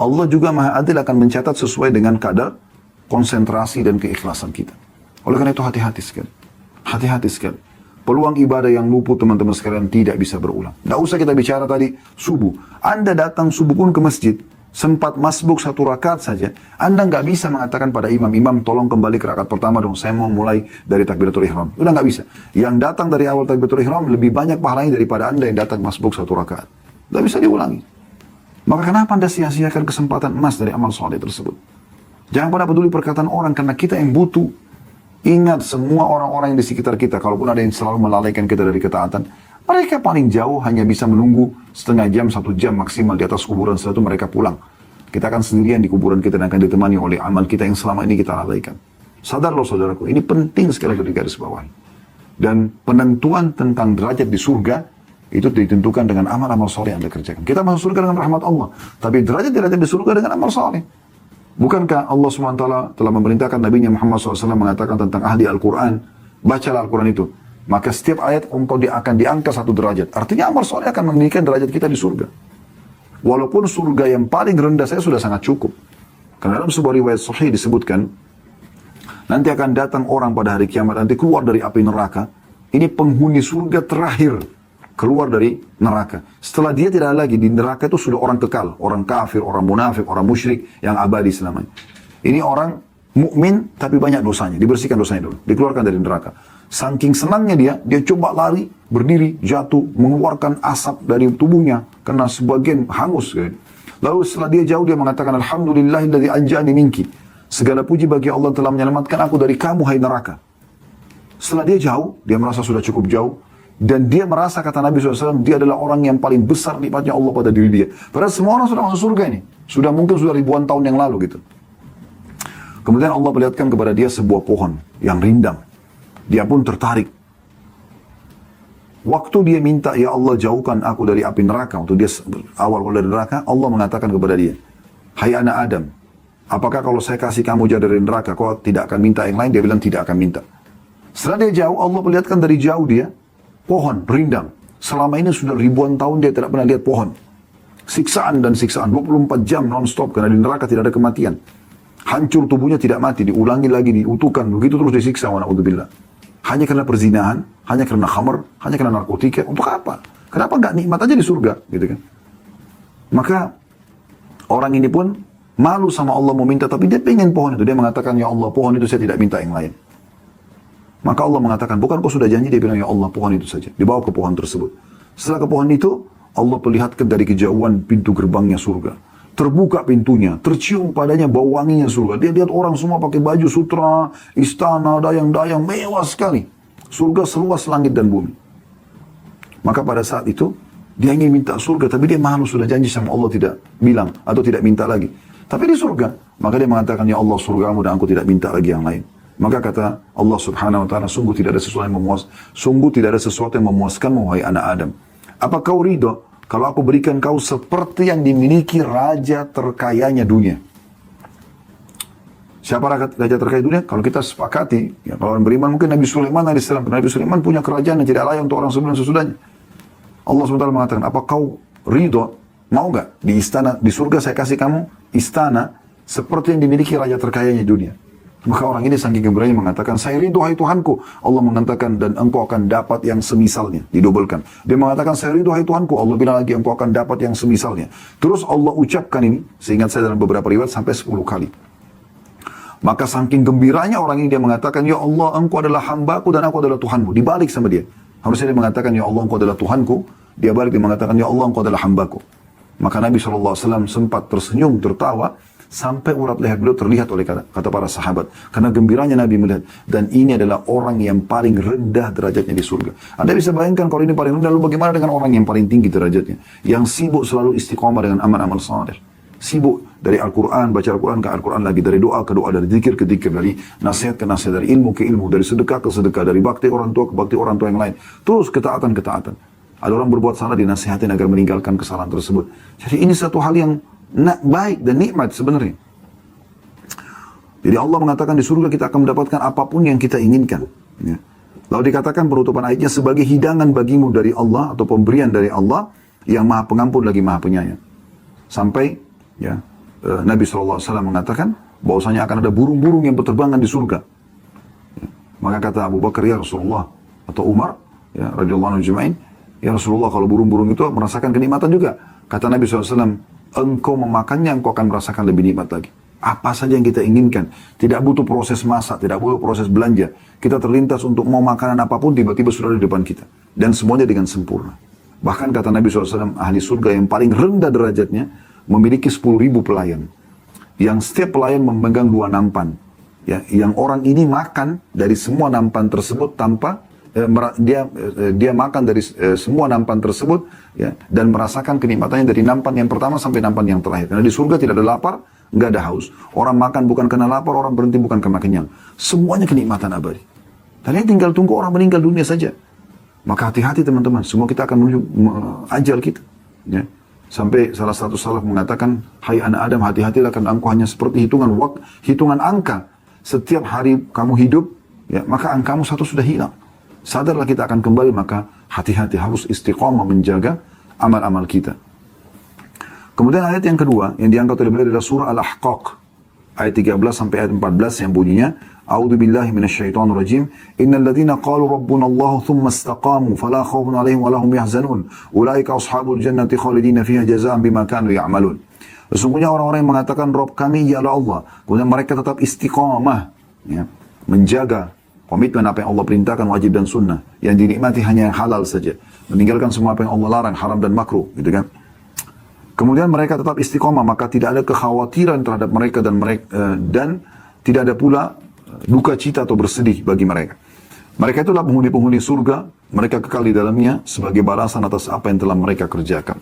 Allah juga Maha Adil akan mencatat sesuai dengan kadar konsentrasi dan keikhlasan kita. Oleh karena itu hati-hati sekali. Hati-hati sekali. Peluang ibadah yang luput teman-teman sekalian tidak bisa berulang. Tidak usah kita bicara tadi subuh. Anda datang subuh pun ke masjid, sempat masbuk 1 rakaat saja, Anda nggak bisa mengatakan pada imam tolong kembali ke rakaat pertama dong, saya mau mulai dari takbiratul ihram. Udah nggak bisa. Yang datang dari awal takbiratul ihram lebih banyak pahalanya daripada Anda yang datang masbuk 1 rakaat. Nggak bisa diulangi. Maka kenapa Anda sia-siakan kesempatan emas dari amal soleh tersebut? Jangan pernah peduli perkataan orang, karena kita yang butuh. Ingat, semua orang-orang yang di sekitar kita, kalaupun ada yang selalu melalaikan kita dari ketaatan, mereka paling jauh hanya bisa menunggu setengah jam, 1 jam maksimal di atas kuburan, setelah itu mereka pulang. Kita akan sendirian di kuburan kita dan akan ditemani oleh amal kita yang selama ini kita lalaikan. Sadarlah saudaraku, ini penting sekali untuk digarisbawahi. Dan penentuan tentang derajat di surga, itu ditentukan dengan amal-amal soleh yang Anda kerjakan. Kita masuk surga dengan rahmat Allah, tapi derajat di surga dengan amal soleh. Bukankah Allah SWT telah memerintahkan Nabi Muhammad SAW mengatakan tentang ahli Al-Quran, bacalah Al-Quran itu, maka setiap ayat engkau akan diangkat 1 derajat. Artinya amal soleh akan meninggikan derajat kita di surga. Walaupun surga yang paling rendah saya sudah sangat cukup. Karena dalam sebuah riwayat sahih disebutkan, nanti akan datang orang pada hari kiamat, nanti keluar dari api neraka. Ini penghuni surga terakhir keluar dari neraka. Setelah dia tidak lagi di neraka, itu sudah orang kekal, orang kafir, orang munafik, orang musyrik yang abadi selamanya. Ini orang mukmin tapi banyak dosanya, dibersihkan dosanya dulu, dikeluarkan dari neraka. Saking senangnya dia coba lari, berdiri, jatuh, mengeluarkan asap dari tubuhnya karena sebagian hangus. Lalu setelah dia jauh, dia mengatakan, Alhamdulillahilladzi anjani minki. Segala puji bagi Allah telah menyelamatkan aku dari kamu, hai neraka. Setelah dia jauh, dia merasa sudah cukup jauh. Dan dia merasa, kata Nabi SAW, dia adalah orang yang paling besar nikmatnya Allah pada diri dia. Padahal semua orang sudah masuk surga ini. Mungkin sudah ribuan tahun yang lalu gitu. Kemudian Allah perlihatkan kepada dia sebuah pohon yang rindang. Dia pun tertarik. Waktu dia minta, ya Allah jauhkan aku dari api neraka. Waktu dia awal dari neraka, Allah mengatakan kepada dia, hai anak Adam, apakah kalau saya kasih kamu jauh dari neraka, kau tidak akan minta yang lain? Dia bilang tidak akan minta. Setelah dia jauh, Allah perlihatkan dari jauh dia, pohon rindang. Selama ini sudah ribuan tahun dia tidak pernah lihat pohon. Siksaan dan siksaan, 24 jam non-stop, karena di neraka tidak ada kematian. Hancur tubuhnya tidak mati, diulangi lagi, diutuhkan, begitu terus disiksa, wa'na'udzubillah. Hanya karena perzinahan, hanya karena khamr, hanya karena narkotika. Untuk apa? Kenapa nggak nikmat aja di surga? Gitu kan? Maka orang ini pun malu sama Allah mau minta, tapi dia pengen pohon itu. Dia mengatakan, ya Allah, pohon itu saya tidak minta yang lain. Maka Allah mengatakan, bukan kau sudah janji? Dia bilang, ya Allah, pohon itu saja. Dibawa ke pohon tersebut. Setelah ke pohon itu, Allah perlihatkan dari kejauhan pintu gerbangnya surga. Terbuka pintunya, tercium padanya bau wanginya surga. Dia lihat orang semua pakai baju sutra, istana, dayang-dayang, mewah sekali. Surga seluas langit dan bumi. Maka pada saat itu, dia ingin minta surga, tapi dia malu, sudah janji sama Allah tidak bilang, atau tidak minta lagi. Tapi di surga, maka dia mengatakan, ya Allah surgamu dan aku tidak minta lagi yang lain. Maka kata Allah subhanahu wa ta'ala, sungguh tidak ada sesuatu yang memuaskanmu, wahai anak Adam. Apa kau ridho kalau aku berikan kau seperti yang dimiliki raja terkayanya dunia? Siapa raja terkaya dunia? Kalau kita sepakati, ya, kalau orang beriman mungkin Nabi Sulaiman alaihissalam. Nabi Sulaiman punya kerajaan yang tidak layak untuk orang sebelum sesudahnya. Allah SWT mengatakan, apa kau ridho, mau gak di istana, di surga saya kasih kamu istana seperti yang dimiliki raja terkayanya dunia? Maka orang ini saking gembiranya mengatakan, saya ridho hai Tuhanku. Allah mengatakan, dan engkau akan dapat yang semisalnya. Didobelkan. Dia mengatakan, saya ridho hai Tuhanku. Allah bilang lagi, engkau akan dapat yang semisalnya. Terus Allah ucapkan ini, seingat saya dalam beberapa riwayat, sampai 10 kali. Maka saking gembiranya orang ini, dia mengatakan, ya Allah, engkau adalah hambaku dan aku adalah Tuhanmu. Dibalik sama dia. Harusnya dia mengatakan, ya Allah, engkau adalah Tuhanku. Dia balik, dia mengatakan, ya Allah, engkau adalah hambaku. Maka Nabi SAW sempat tersenyum, tertawa, sampai urat leher beliau terlihat oleh kata para sahabat. Karena gembiranya Nabi melihat. Dan ini adalah orang yang paling rendah derajatnya di surga. Anda bisa bayangkan kalau ini paling rendah, lalu bagaimana dengan orang yang paling tinggi derajatnya? Yang sibuk selalu istiqomah dengan amal-amal saleh. Sibuk dari Al-Quran, baca Al-Quran ke Al-Quran lagi. Dari doa ke doa, dari zikir ke zikir, dari nasihat ke nasihat, dari ilmu ke ilmu, dari sedekah ke sedekah, dari bakti orang tua ke bakti orang tua yang lain. Terus ketaatan-ketaatan. Ada orang berbuat salah, dinasihatin agar meninggalkan kesalahan tersebut. Jadi ini satu hal yang baik dan nikmat sebenarnya. Jadi Allah mengatakan di surga kita akan mendapatkan apapun yang kita inginkan. Ya. Lalu dikatakan penutupan ayatnya sebagai hidangan bagimu dari Allah atau pemberian dari Allah yang maha pengampun lagi maha penyayang. Sampai ya, Nabi SAW mengatakan bahwasanya akan ada burung-burung yang berterbangan di surga. Ya. Maka kata Abu Bakar, ya Rasulullah, atau Umar, ya, radhiyallahu anhu ajma'in, ya Rasulullah, kalau burung-burung itu merasakan kenikmatan juga. Kata Nabi SAW, engkau memakannya, engkau akan merasakan lebih nikmat lagi. Apa saja yang kita inginkan. Tidak butuh proses masak, tidak butuh proses belanja. Kita terlintas untuk mau makanan apapun, tiba-tiba sudah di depan kita. Dan semuanya dengan sempurna. Bahkan kata Nabi SAW, ahli surga yang paling rendah derajatnya, memiliki 10.000 pelayan. Yang setiap pelayan memegang 2 nampan. Ya, yang orang ini makan dari semua nampan tersebut tanpa dia makan dari semua nampan tersebut, ya, dan merasakan kenikmatannya dari nampan yang pertama sampai nampan yang terakhir. Karena di surga tidak ada lapar, nggak ada haus. Orang makan bukan karena lapar, orang berhenti bukan karena kenyang. Semuanya kenikmatan abadi. Tadi tinggal tunggu orang meninggal dunia saja. Maka hati-hati teman-teman, semua kita akan menuju ajal kita. Ya. Sampai salah satu salaf mengatakan, hai anak Adam, hati-hatilah karena engkau hanya seperti hitungan angka. Setiap hari kamu hidup, ya, maka angkamu satu sudah hilang. Sadarlah kita akan kembali, maka hati-hati harus istiqamah menjaga amal-amal kita. Kemudian ayat yang kedua yang diangkat oleh beliau adalah surah Al-Ahqaq ayat 13 sampai ayat 14 yang bunyinya, A'udzubillahi minasyaitonirrajim. Innal ladzina qalu rabbunallahu tsumma istaqamu fala khaufun 'alaihim wa lahum yahzanun. Ulaika ashabul jannati khalidina fiha jazaa'an bima kanu ya'malun. Sesungguhnya orang-orang yang mengatakan Rabb kami ialah Allah, kemudian mereka tetap istiqamah, ya, menjaga komitmen apa yang Allah perintahkan, wajib dan sunnah. Yang dinikmati hanya yang halal saja. Meninggalkan semua apa yang Allah larang, haram dan makruh. Gitu kan. Kemudian mereka tetap istiqomah, maka tidak ada kekhawatiran terhadap mereka dan tidak ada pula duka cita atau bersedih bagi mereka. Mereka itulah penghuni-penghuni surga, mereka kekal di dalamnya sebagai balasan atas apa yang telah mereka kerjakan.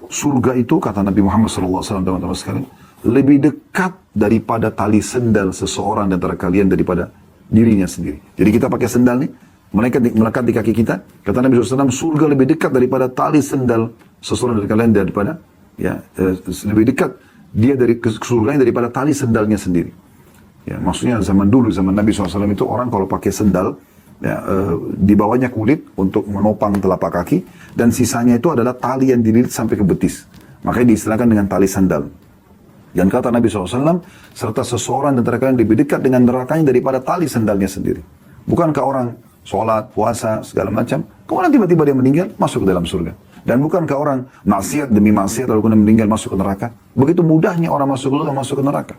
Surga itu, kata Nabi Muhammad SAW, teman-teman sekalian, lebih dekat daripada tali sendal seseorang di antara kalian daripada dirinya sendiri. Jadi kita pakai sendal nih, melekat di kaki kita. Kata Nabi SAW, surga lebih dekat daripada tali sendal seseorang dari kalian daripada, lebih dekat dia dari surganya daripada tali sendalnya sendiri. Ya, maksudnya zaman dulu, zaman Nabi SAW itu orang kalau pakai sendal, di bawahnya kulit untuk menopang telapak kaki, dan sisanya itu adalah tali yang dililit sampai ke betis. Makanya diistilahkan dengan tali sandal. Dan kata Nabi SAW, serta seseorang antara kalian lebih dekat dengan nerakanya daripada tali sandalnya sendiri. Bukankah orang sholat, puasa, segala macam, kemudian tiba-tiba dia meninggal, masuk ke dalam surga. Dan bukankah orang maksiat demi maksiat lalu kemudian meninggal masuk ke neraka? Begitu mudahnya orang masuk ke neraka.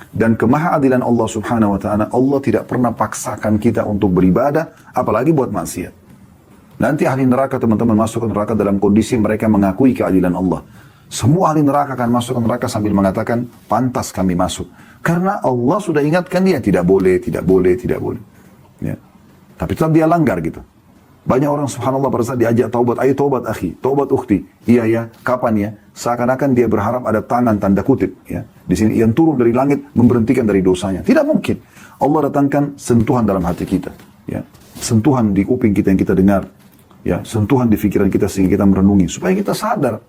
Dan kemahaadilan Allah Subhanahu wa taala, Allah tidak pernah paksakan kita untuk beribadah, apalagi buat maksiat. Nanti ahli neraka, teman-teman, masuk ke neraka dalam kondisi mereka mengakui keadilan Allah. Semua ahli neraka akan masuk ke neraka sambil mengatakan, pantas kami masuk. Karena Allah sudah ingatkan dia, tidak boleh, tidak boleh, tidak boleh. Ya. Tapi tetap dia langgar gitu. Banyak orang subhanallah pada saat diajak taubat, ayo taubat akhi, taubat ukhti. Iya ya, kapan ya? Seakan-akan dia berharap ada tangan tanda kutip ya. Di sini yang turun dari langit memberhentikan dari dosanya. Tidak mungkin. Allah datangkan sentuhan dalam hati kita, ya. Sentuhan di kuping kita yang kita dengar, ya, sentuhan di pikiran kita sehingga kita merenungi supaya kita sadar.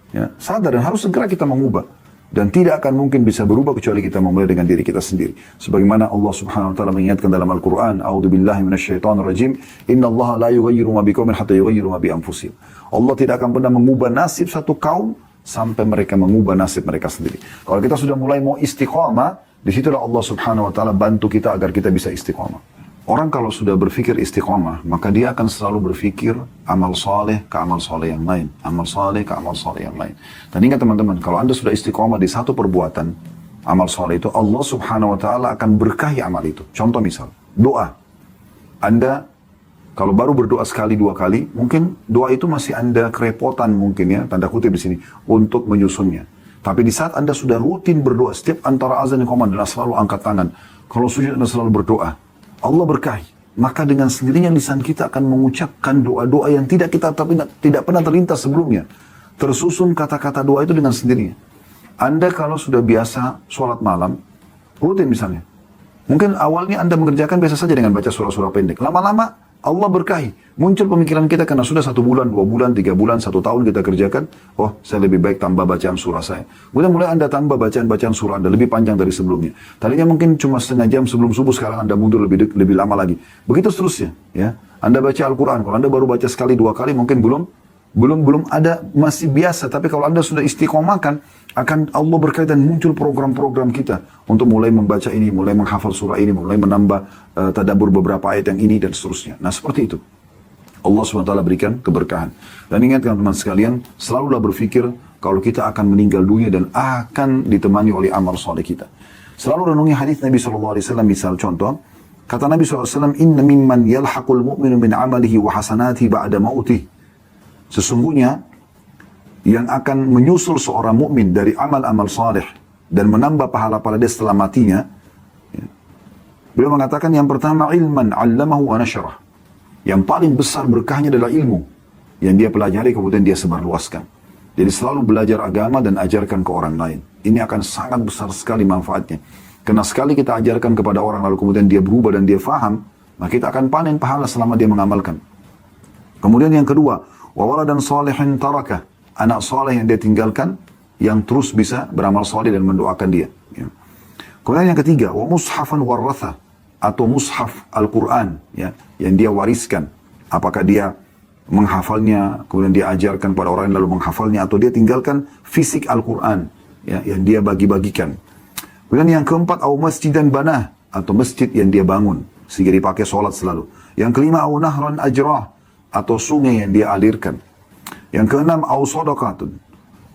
Ya, sadar dan harus segera kita mengubah. Dan tidak akan mungkin bisa berubah kecuali kita memulai dengan diri kita sendiri. Sebagaimana Allah Subhanahu wa taala mengingatkan dalam Al-Qur'an, "A'udzubillahi minasyaitonir rajim, innallaha la yughayyiru ma biqaumin hatta yughayyiru ma bi anfusihim." Allah tidak akan pernah mengubah nasib satu kaum sampai mereka mengubah nasib mereka sendiri. Kalau kita sudah mulai mau istiqamah, disitulah Allah Subhanahu wa taala bantu kita agar kita bisa istiqamah. Orang kalau sudah berpikir istiqamah, maka dia akan selalu berpikir amal soleh ke amal soleh yang lain. Amal soleh ke amal soleh yang lain. Dan ingat teman-teman, kalau Anda sudah istiqamah di satu perbuatan, amal soleh itu, Allah Subhanahu wa ta'ala akan berkahi amal itu. Contoh misal, doa. Anda kalau baru berdoa sekali, dua kali, mungkin doa itu masih Anda kerepotan mungkin ya, tanda kutip di sini, untuk menyusunnya. Tapi di saat Anda sudah rutin berdoa, setiap antara azan dan qomat, Anda selalu angkat tangan. Kalau sujud Anda selalu berdoa. Allah berkahi, maka dengan sendirinya lisan kita akan mengucapkan doa-doa yang tidak pernah terlintas sebelumnya. Tersusun kata-kata doa itu dengan sendirinya. Anda kalau sudah biasa sholat malam, rutin misalnya, mungkin awalnya Anda mengerjakan biasa saja dengan baca surah-surah pendek. Lama-lama Allah berkahi. Muncul pemikiran kita karena sudah 1 bulan, 2 bulan, 3 bulan, 1 tahun kita kerjakan. Oh, saya lebih baik tambah bacaan surah saya. Kemudian mulai Anda tambah bacaan-bacaan surah Anda lebih panjang dari sebelumnya. Tadinya mungkin cuma setengah jam sebelum subuh, sekarang Anda mundur lebih lama lagi. Begitu seterusnya. Ya. Anda baca Al-Quran. Kalau Anda baru baca sekali, 2 kali, mungkin belum ada, masih biasa. Tapi kalau Anda sudah istiqomahkan, akan Allah berkaitan muncul program-program kita untuk mulai membaca ini, mulai menghafal surah ini, mulai menambah tadabbur beberapa ayat yang ini dan seterusnya. Nah seperti itu. Allah SWT berikan keberkahan. Dan ingat teman-teman sekalian, selalulah berpikir kalau kita akan meninggal dunia dan akan ditemani oleh amal soleh kita. Selalu renungi hadis Nabi SAW, misal contoh, kata Nabi SAW, "Inna mimman yalhaqul mu'minu min amalihi wa hasanati ba'da mautih." Sesungguhnya yang akan menyusul seorang mukmin dari amal-amal saleh dan menambah pahala-pahala dia setelah matinya, ya. Beliau mengatakan yang pertama, ilman 'allamahu wa nasyarah. Yang paling besar berkahnya adalah ilmu yang dia pelajari kemudian dia sebarluaskan. Jadi selalu belajar agama dan ajarkan ke orang lain. Ini akan sangat besar sekali manfaatnya. Karena sekali kita ajarkan kepada orang lalu kemudian dia berubah dan dia faham, maka kita akan panen pahala selama dia mengamalkan. Kemudian yang kedua, wa waladan salihin tarakah. Anak soleh yang dia tinggalkan, yang terus bisa beramal soleh dan mendoakan dia. Ya. Kemudian yang ketiga, wa mushafan warratha, atau mushaf Al-Quran, ya, yang dia wariskan. Apakah dia menghafalnya, kemudian dia ajarkan pada orang lalu menghafalnya, atau dia tinggalkan fisik Al-Quran, ya, yang dia bagi-bagikan. Kemudian yang keempat, au masjidan banah, atau masjid yang dia bangun, sehingga dipakai sholat selalu. Yang kelima, au nahran ajrah, atau sungai yang dia alirkan. Yang keenam, au sadaqatun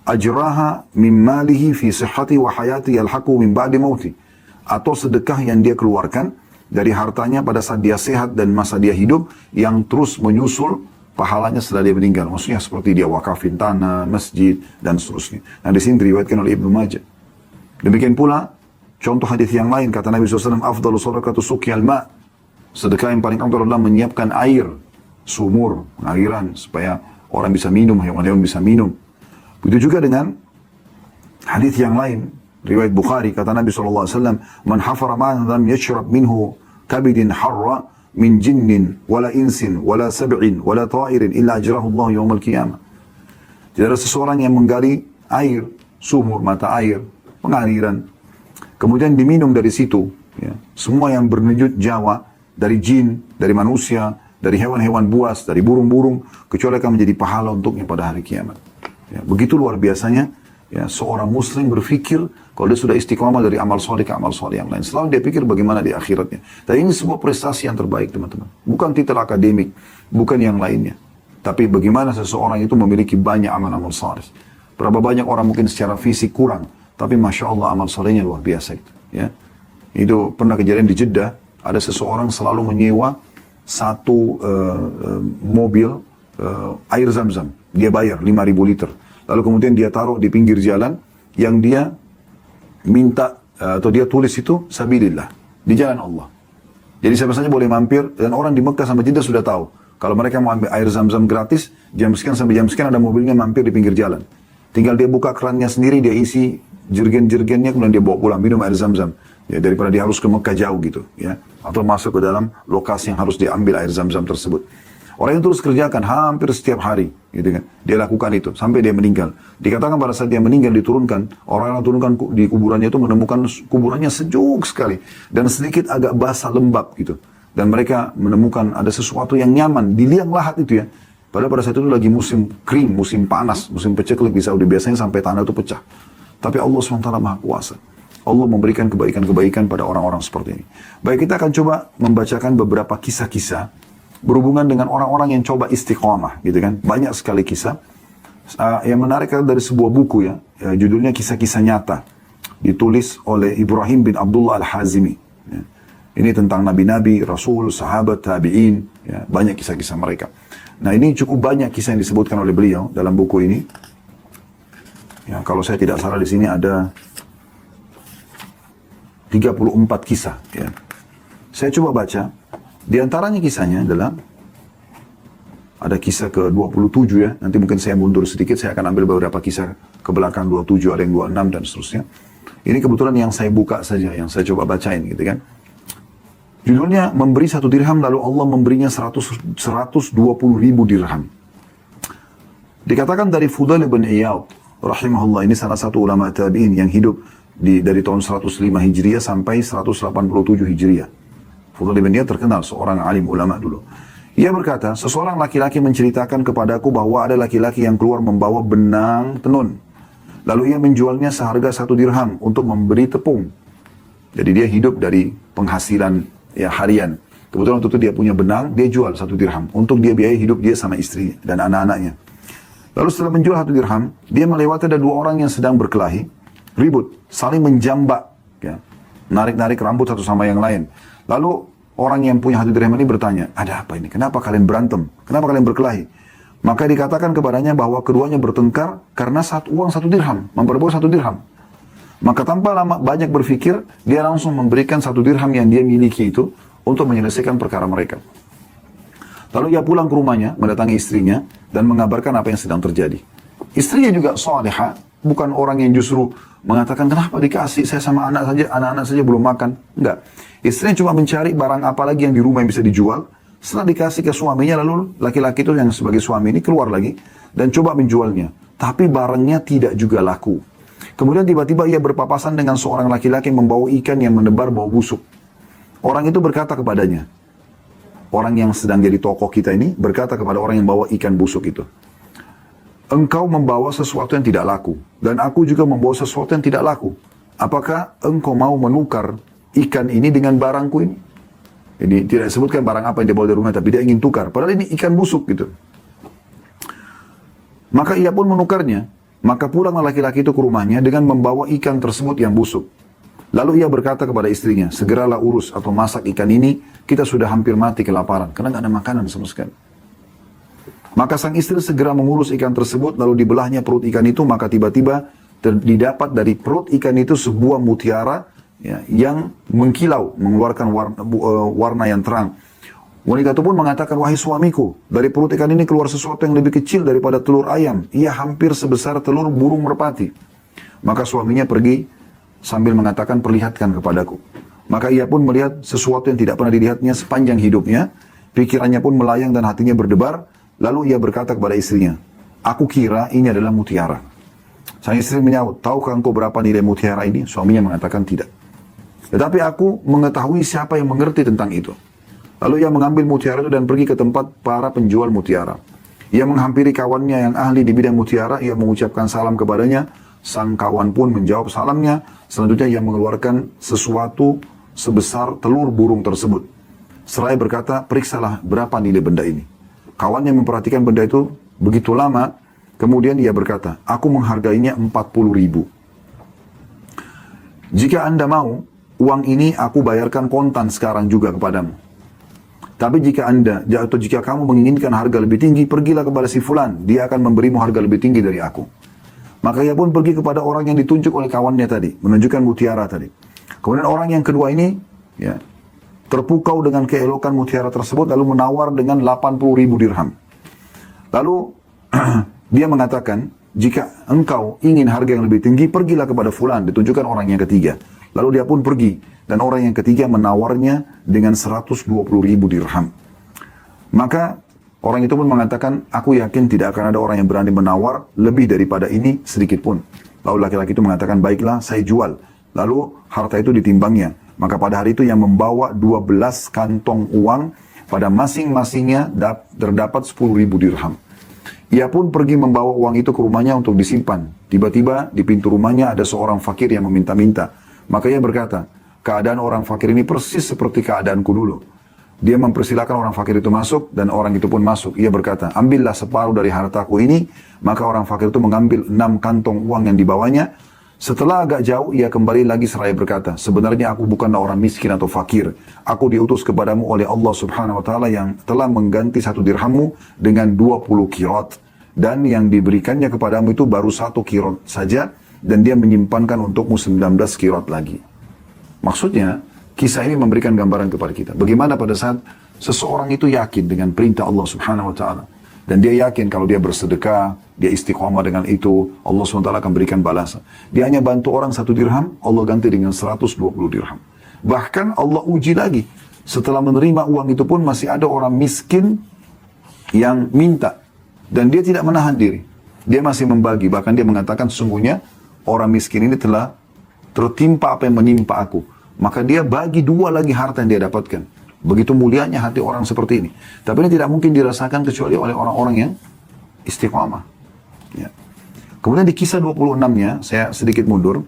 ajraha min malihi fi sihhati wa hayati yalhaqu min ba'di mauti, atau sedekah yang dia keluarkan dari hartanya pada saat dia sehat dan masa dia hidup yang terus menyusul pahalanya setelah dia meninggal. Maksudnya seperti dia wakafin tanah, masjid dan seterusnya. Nah di sini diriwayatkan oleh Ibnu Majah. Demikian pula Contoh hadis yang lain, kata Nabi SAW, afdalu sadaqatu suqyal ma'. Sedekah yang paling afdal adalah menyiapkan air, sumur, pengairan, supaya orang bisa minum, hewan-hewan bisa minum. Begitu juga dengan hadis yang lain, riwayat Bukhari, kata Nabi SAW, man hafara ma'an lam yashrab minhu kabidin harra min jinnin, wala insin, wala sab'in, wala ta'irin, illa ajrahu Allah yawmal qiyamah. Jadi ada seseorang yang menggali air, sumur, mata air, pengaliran, kemudian diminum dari situ. Ya. Semua yang bernujud Jawa, dari jin, dari manusia, dari hewan-hewan buas, dari burung-burung, kecuali akan menjadi pahala untuknya pada hari kiamat. Ya. Begitu luar biasanya, ya, seorang muslim berpikir, kalau dia sudah istiqomah dari amal soleh ke amal soleh yang lain, selalu dia pikir bagaimana di akhiratnya. Dan ini sebuah prestasi yang terbaik, teman-teman. Bukan titel akademik, bukan yang lainnya. Tapi bagaimana seseorang itu memiliki banyak amal-amal saleh. Berapa banyak orang mungkin secara fisik kurang, tapi Masya Allah amal salehnya luar biasa itu. Ya. Itu pernah kejadian di Jeddah, ada seseorang selalu menyewa satu mobil air zam-zam. Dia bayar 5.000 liter. Lalu kemudian dia taruh di pinggir jalan, yang dia minta atau dia tulis itu sabilillah, di jalan Allah. Jadi siapa saja boleh mampir, dan orang di Mekah sama Jeddah sudah tahu. Kalau mereka mau ambil air zam-zam gratis, jam sekian sampai jam sekian ada mobilnya mampir di pinggir jalan. Tinggal dia buka kerannya sendiri, dia isi jergen-jergennya, kemudian dia bawa pulang minum air zam-zam. Ya, daripada dia harus ke Mekah jauh gitu, ya, atau masuk ke dalam lokasi yang harus diambil air zam-zam tersebut. Orang yang terus kerjakan hampir setiap hari, gitu kan. Dia lakukan itu sampai dia meninggal. Dikatakan pada saat dia meninggal diturunkan, orang yang turunkan di kuburannya itu menemukan kuburannya sejuk sekali dan sedikit agak basah lembab gitu. Dan mereka menemukan ada sesuatu yang nyaman di liang lahat itu ya. Padahal pada saat itu lagi musim kering, musim panas, musim peceklik di Saudi. Biasanya sampai tanah itu pecah. Tapi Allah SWT Maha Kuasa. Allah memberikan kebaikan-kebaikan pada orang-orang seperti ini. Baik, kita akan coba membacakan beberapa kisah-kisah berhubungan dengan orang-orang yang coba istiqomah, gitu kan. Banyak sekali kisah. Yang menarik dari sebuah buku ya, judulnya Kisah-Kisah Nyata. Ditulis oleh Ibrahim bin Abdullah Al-Hazimi. Ya. Ini tentang nabi-nabi, rasul, sahabat, tabi'in, ya, banyak kisah-kisah mereka. Nah, ini cukup banyak kisah yang disebutkan oleh beliau dalam buku ini. Ya, kalau saya tidak salah di sini ada 34 kisah. Ya. Saya coba baca. Di antaranya kisahnya adalah ada kisah ke-27 ya. Nanti mungkin saya mundur sedikit, saya akan ambil beberapa kisah ke belakang 27, ada yang 26 dan seterusnya. Ini kebetulan yang saya buka saja, yang saya coba bacain gitu kan. Judulnya memberi 1 dirham lalu Allah memberinya 120.000 dirham. Dikatakan dari Fudail bin Iyad rahimahullah, ini salah satu ulama tabi'in yang hidup dari tahun 105 Hijriah sampai 187 Hijriah. Fudail bin Iyad terkenal seorang alim ulama dulu. Ia berkata, seseorang laki-laki menceritakan kepadaku bahwa ada laki-laki yang keluar membawa benang tenun. Lalu ia menjualnya seharga 1 dirham untuk memberi tepung. Jadi dia hidup dari penghasilan ya harian. Kebetulan waktu itu dia punya benang, dia jual 1 dirham untuk dia biaya hidup dia sama istri dan anak-anaknya. Lalu setelah menjual 1 dirham, dia melewati ada 2 orang yang sedang berkelahi, ribut, saling menjambak, ya, narik-narik rambut satu sama yang lain. Lalu orang yang punya 1 dirham ini bertanya, ada apa ini? Kenapa kalian berantem? Kenapa kalian berkelahi? Maka dikatakan kepadanya bahwa keduanya bertengkar karena uang 1 dirham, memperbuat 1 dirham. Maka tanpa lama banyak berpikir, dia langsung memberikan 1 dirham yang dia miliki itu untuk menyelesaikan perkara mereka. Lalu ia pulang ke rumahnya, mendatangi istrinya, dan mengabarkan apa yang sedang terjadi. Istrinya juga salihah, bukan orang yang justru mengatakan, kenapa dikasih, saya sama anak-anak saja belum makan. Enggak. Istrinya cuma mencari barang apa lagi yang di rumah yang bisa dijual. Setelah dikasih ke suaminya, lalu laki-laki itu yang sebagai suami ini keluar lagi, dan coba menjualnya. Tapi barangnya tidak juga laku. Kemudian tiba-tiba ia berpapasan dengan seorang laki-laki yang membawa ikan yang menebar bau busuk. Orang itu berkata kepadanya, orang yang sedang jadi tokoh kita ini berkata kepada orang yang bawa ikan busuk itu, engkau membawa sesuatu yang tidak laku, dan aku juga membawa sesuatu yang tidak laku. Apakah engkau mau menukar ikan ini dengan barangku ini? Jadi tidak disebutkan barang apa yang dia bawa dari rumah, tapi dia ingin tukar. Padahal ini ikan busuk gitu. Maka ia pun menukarnya. Maka pulanglah laki-laki itu ke rumahnya dengan membawa ikan tersebut yang busuk. Lalu ia berkata kepada istrinya, segeralah urus atau masak ikan ini, kita sudah hampir mati kelaparan, karena nggak ada makanan sama sekali. Maka sang istri segera mengurus ikan tersebut, lalu dibelahnya perut ikan itu, maka tiba-tiba didapat dari perut ikan itu sebuah mutiara ya, yang mengkilau, mengeluarkan warna yang terang. Wanita itu pun mengatakan, wahai suamiku, dari perut ikan ini keluar sesuatu yang lebih kecil daripada telur ayam. Ia hampir sebesar telur burung merpati. Maka suaminya pergi sambil mengatakan, perlihatkan kepadaku. Maka ia pun melihat sesuatu yang tidak pernah dilihatnya sepanjang hidupnya. Pikirannya pun melayang dan hatinya berdebar. Lalu ia berkata kepada istrinya, aku kira ini adalah mutiara. Sang istri menyaut, tahukah engkau berapa nilai mutiara ini? Suaminya mengatakan tidak. Tetapi aku mengetahui siapa yang mengerti tentang itu. Lalu ia mengambil mutiara itu dan pergi ke tempat para penjual mutiara. Ia menghampiri kawannya yang ahli di bidang mutiara. Ia mengucapkan salam kepadanya. Sang kawan pun menjawab salamnya. Selanjutnya ia mengeluarkan sesuatu sebesar telur burung tersebut. Seraya berkata, periksalah berapa nilai benda ini. Kawannya memperhatikan benda itu begitu lama. Kemudian ia berkata, aku menghargainya 40.000. Jika anda mau, uang ini aku bayarkan kontan sekarang juga kepadamu. Tapi jika kamu menginginkan harga lebih tinggi, pergilah kepada si fulan. Dia akan memberimu harga lebih tinggi dari aku. Maka ia pun pergi kepada orang yang ditunjuk oleh kawannya tadi, menunjukkan mutiara tadi. Kemudian orang yang kedua ini, ya, terpukau dengan keelokan mutiara tersebut, lalu menawar dengan 80.000 dirham. Lalu dia mengatakan, jika engkau ingin harga yang lebih tinggi, pergilah kepada fulan, ditunjukkan orang yang ketiga. Lalu dia pun pergi, dan orang yang ketiga menawarnya dengan 120.000 dirham. Maka orang itu pun mengatakan, aku yakin tidak akan ada orang yang berani menawar lebih daripada ini sedikit pun. Lalu laki-laki itu mengatakan, baiklah saya jual. Lalu harta itu ditimbangnya. Maka pada hari itu yang membawa 12 kantong uang, pada masing-masingnya terdapat 10.000 dirham. Ia pun pergi membawa uang itu ke rumahnya untuk disimpan. Tiba-tiba di pintu rumahnya ada seorang fakir yang meminta-minta. Maka ia berkata, keadaan orang fakir ini persis seperti keadaanku dulu. Dia mempersilakan orang fakir itu masuk dan orang itu pun masuk. Ia berkata, ambillah separuh dari hartaku ini. Maka orang fakir itu mengambil 6 kantong uang yang dibawanya. Setelah agak jauh, ia kembali lagi seraya berkata, sebenarnya aku bukanlah orang miskin atau fakir. Aku diutus kepadamu oleh Allah subhanahu wa ta'ala yang telah mengganti 1 dirhammu dengan 20 kirat. Dan yang diberikannya kepadamu itu baru 1 kirat saja. Dan dia menyimpankan untukmu 19 kirat lagi. Maksudnya, kisah ini memberikan gambaran kepada kita. Bagaimana pada saat seseorang itu yakin dengan perintah Allah subhanahu wa ta'ala. Dan dia yakin kalau dia bersedekah, dia istiqomah dengan itu, Allah SWT akan berikan balasan. Dia hanya bantu orang 1 dirham, Allah ganti dengan 120 dirham. Bahkan Allah uji lagi. Setelah menerima uang itu pun masih ada orang miskin yang minta. Dan dia tidak menahan diri. Dia masih membagi. Bahkan dia mengatakan sesungguhnya orang miskin ini telah tertimpa apa yang menimpa aku. Maka dia bagi 2 lagi harta yang dia dapatkan. Begitu mulianya hati orang seperti ini. Tapi ini tidak mungkin dirasakan kecuali oleh orang-orang yang istiqamah. Ya. Kemudian di kisah 26-nya, saya sedikit mundur.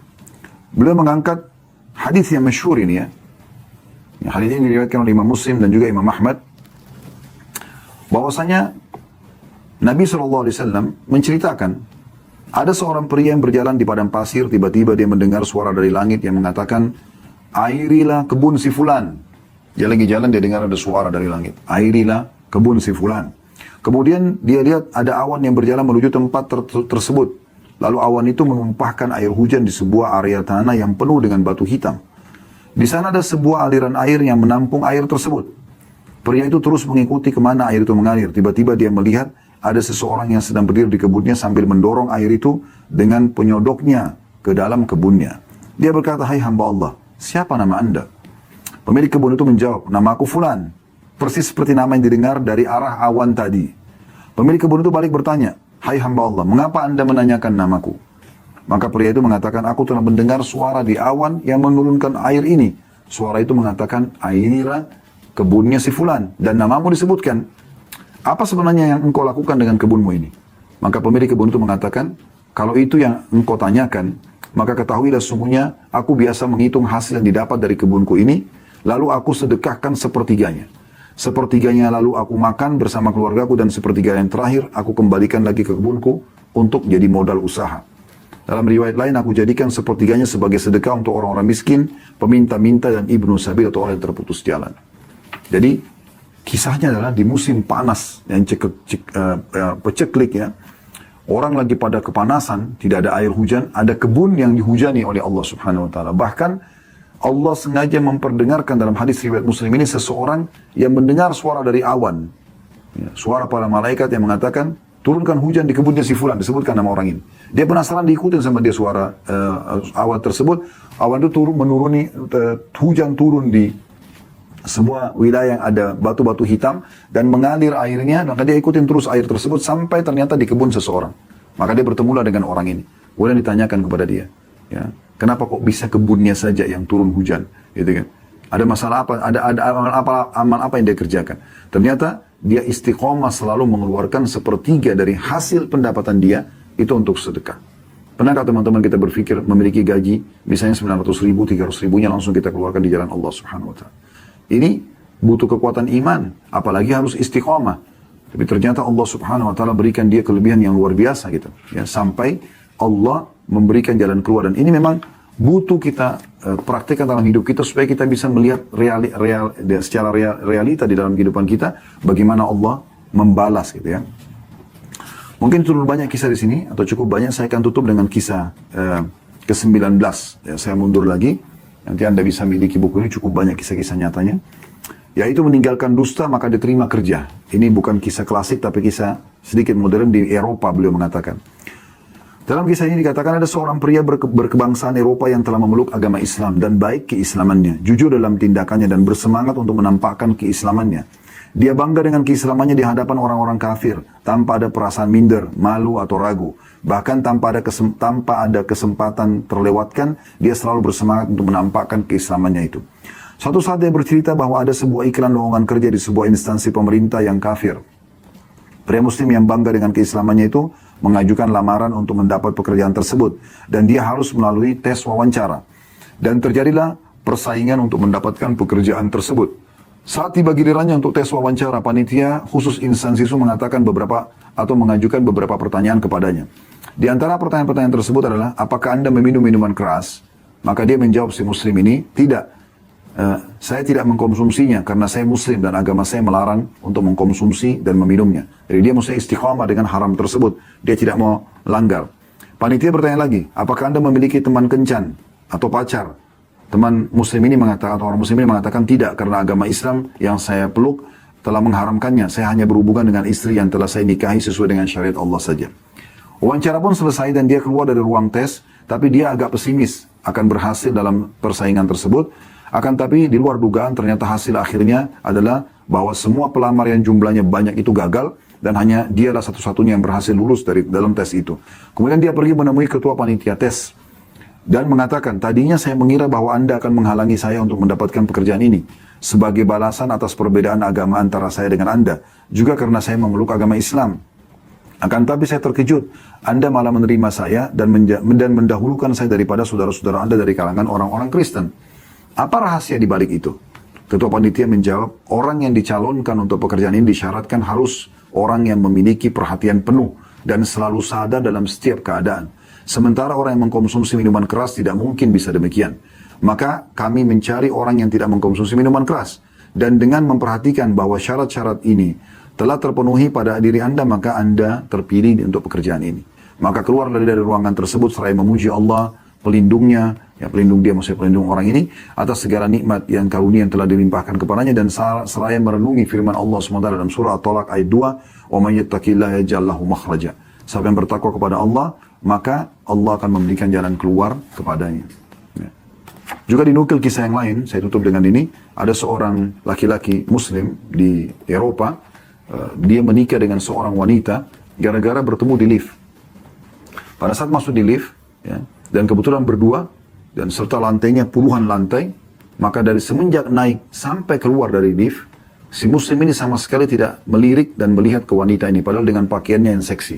Beliau mengangkat hadis yang masyhur ini ya. Hadis ini diriwayatkan oleh Imam Muslim dan juga Imam Ahmad. Bahwasanya Nabi SAW menceritakan ada seorang pria yang berjalan di padang pasir. Tiba-tiba dia mendengar suara dari langit yang mengatakan, airilah kebun si fulan. Dia lagi jalan, dia dengar ada suara dari langit. Airilah kebun si fulan. Kemudian dia lihat ada awan yang berjalan menuju tempat tersebut. Lalu awan itu menumpahkan air hujan di sebuah area tanah yang penuh dengan batu hitam. Di sana ada sebuah aliran air yang menampung air tersebut. Pria itu terus mengikuti kemana air itu mengalir. Tiba-tiba dia melihat ada seseorang yang sedang berdiri di kebunnya sambil mendorong air itu dengan penyodoknya ke dalam kebunnya. Dia berkata, hai hamba Allah, siapa nama anda? Pemilik kebun itu menjawab, nama aku Fulan. Persis seperti nama yang didengar dari arah awan tadi. Pemilik kebun itu balik bertanya, hai hamba Allah, mengapa anda menanyakan namaku? Maka pria itu mengatakan, aku telah mendengar suara di awan yang menurunkan air ini. Suara itu mengatakan, inilah kebunnya si Fulan. Dan namamu disebutkan. Apa sebenarnya yang engkau lakukan dengan kebunmu ini? Maka pemilik kebun itu mengatakan, kalau itu yang engkau tanyakan, maka ketahuilah sesungguhnya aku biasa menghitung hasil yang didapat dari kebunku ini, lalu aku sedekahkan sepertiganya. Sepertiganya lalu aku makan bersama keluargaku dan sepertiga yang terakhir aku kembalikan lagi ke kebunku untuk jadi modal usaha. Dalam riwayat lain aku jadikan sepertiganya sebagai sedekah untuk orang-orang miskin, peminta-minta dan ibnu sabil atau orang yang terputus jalan. Jadi kisahnya adalah di musim panas yang peceklik ya. Orang lagi pada kepanasan, tidak ada air hujan, ada kebun yang dihujani oleh Allah Subhanahu wa taala. Bahkan Allah sengaja memperdengarkan dalam hadis riwayat Muslim ini seseorang yang mendengar suara dari awan. Ya, suara para malaikat yang mengatakan, turunkan hujan di kebunnya si fulan, disebutkan nama orang ini. Dia penasaran, diikutin sama dia suara awan tersebut. Awan itu menuruni, hujan turun di semua wilayah yang ada batu-batu hitam dan mengalir airnya, maka dia ikutin terus air tersebut sampai ternyata di kebun seseorang. Maka dia bertemu dengan orang ini. Kemudian ditanyakan kepada dia, ya, kenapa kok bisa kebunnya saja yang turun hujan, gitu kan? Ada masalah apa? Ada amal apa yang dia kerjakan? Ternyata dia istiqomah selalu mengeluarkan sepertiga dari hasil pendapatan dia itu untuk sedekah. Pernahkah teman-teman kita berpikir memiliki gaji misalnya 900 ribu, 300 ribunya langsung kita keluarkan di jalan Allah Subhanahu Wa Taala? Ini butuh kekuatan iman, apalagi harus istiqomah. Tapi ternyata Allah Subhanahu Wa Taala berikan dia kelebihan yang luar biasa gitu, ya, sampai Allah memberikan jalan keluar. Dan ini memang butuh kita praktekkan dalam hidup kita supaya kita bisa melihat secara realita di dalam kehidupan kita bagaimana Allah membalas gitu ya. Mungkin terlalu banyak kisah di sini atau cukup banyak, saya akan tutup dengan kisah ke-19. Ya, saya mundur lagi, nanti Anda bisa miliki buku ini, cukup banyak kisah-kisah nyatanya. Yaitu meninggalkan dusta maka diterima kerja. Ini bukan kisah klasik tapi kisah sedikit modern di Eropa, beliau mengatakan. Dalam kisah ini dikatakan ada seorang pria berkebangsaan Eropa yang telah memeluk agama Islam dan baik keislamannya, jujur dalam tindakannya dan bersemangat untuk menampakkan keislamannya. Dia bangga dengan keislamannya di hadapan orang-orang kafir, tanpa ada perasaan minder, malu atau ragu. Bahkan tanpa ada kesempatan terlewatkan, dia selalu bersemangat untuk menampakkan keislamannya itu. Suatu saat dia bercerita bahwa ada sebuah iklan lowongan kerja di sebuah instansi pemerintah yang kafir. Pria muslim yang bangga dengan keislamannya itu mengajukan lamaran untuk mendapat pekerjaan tersebut. Dan dia harus melalui tes wawancara. Dan terjadilah persaingan untuk mendapatkan pekerjaan tersebut. Saat tiba gilirannya untuk tes wawancara, panitia khusus instansi itu mengatakan mengajukan beberapa pertanyaan kepadanya. Di antara pertanyaan-pertanyaan tersebut adalah, apakah Anda meminum minuman keras? Maka dia menjawab, si muslim ini, tidak. Saya tidak mengkonsumsinya karena saya muslim dan agama saya melarang untuk mengkonsumsi dan meminumnya. Jadi dia mesti istiqamah dengan haram tersebut. Dia tidak mau langgar. Panitia bertanya lagi, apakah Anda memiliki teman kencan atau pacar? Teman muslim ini mengatakan, atau orang muslim ini mengatakan tidak, karena agama Islam yang saya peluk telah mengharamkannya. Saya hanya berhubungan dengan istri yang telah saya nikahi sesuai dengan syariat Allah saja. Wawancara pun selesai dan dia keluar dari ruang tes, tapi dia agak pesimis akan berhasil dalam persaingan tersebut. Akan tapi di luar dugaan ternyata hasil akhirnya adalah bahwa semua pelamar yang jumlahnya banyak itu gagal dan hanya dialah satu-satunya yang berhasil lulus dari dalam tes itu. Kemudian dia pergi menemui ketua panitia tes dan mengatakan, tadinya saya mengira bahwa Anda akan menghalangi saya untuk mendapatkan pekerjaan ini sebagai balasan atas perbedaan agama antara saya dengan Anda, juga karena saya memeluk agama Islam. Akan tapi saya terkejut, Anda malah menerima saya dan mendahulukan saya daripada saudara-saudara Anda dari kalangan orang-orang Kristen. Apa rahasia di balik itu? Ketua panitia menjawab, orang yang dicalonkan untuk pekerjaan ini disyaratkan harus orang yang memiliki perhatian penuh dan selalu sadar dalam setiap keadaan. Sementara orang yang mengkonsumsi minuman keras tidak mungkin bisa demikian. Maka kami mencari orang yang tidak mengkonsumsi minuman keras. Dan dengan memperhatikan bahwa syarat-syarat ini telah terpenuhi pada diri Anda, maka Anda terpilih untuk pekerjaan ini. Maka keluarlah dari ruangan tersebut seraya memuji Allah, pelindungnya, ya pelindung dia, maksudnya pelindung orang ini atas segala nikmat yang karunia yang telah dilimpahkan kepadanya, dan seraya merenungi firman Allah SWT dalam surah At-Talaq ayat 2, "Wa may yattaqillaha yaj'al lahu makhraja." Siapa yang bertakwa kepada Allah, maka Allah akan memberikan jalan keluar kepadanya. Ya. Juga dinukil kisah yang lain, saya tutup dengan ini, ada seorang laki-laki muslim di Eropa, dia menikah dengan seorang wanita gara-gara bertemu di lift. Pada saat masuk di lift, ya, dan kebetulan berdua, dan serta lantainya puluhan lantai, maka dari semenjak naik sampai keluar dari lift, si muslim ini sama sekali tidak melirik dan melihat ke wanita ini, padahal dengan pakaiannya yang seksi.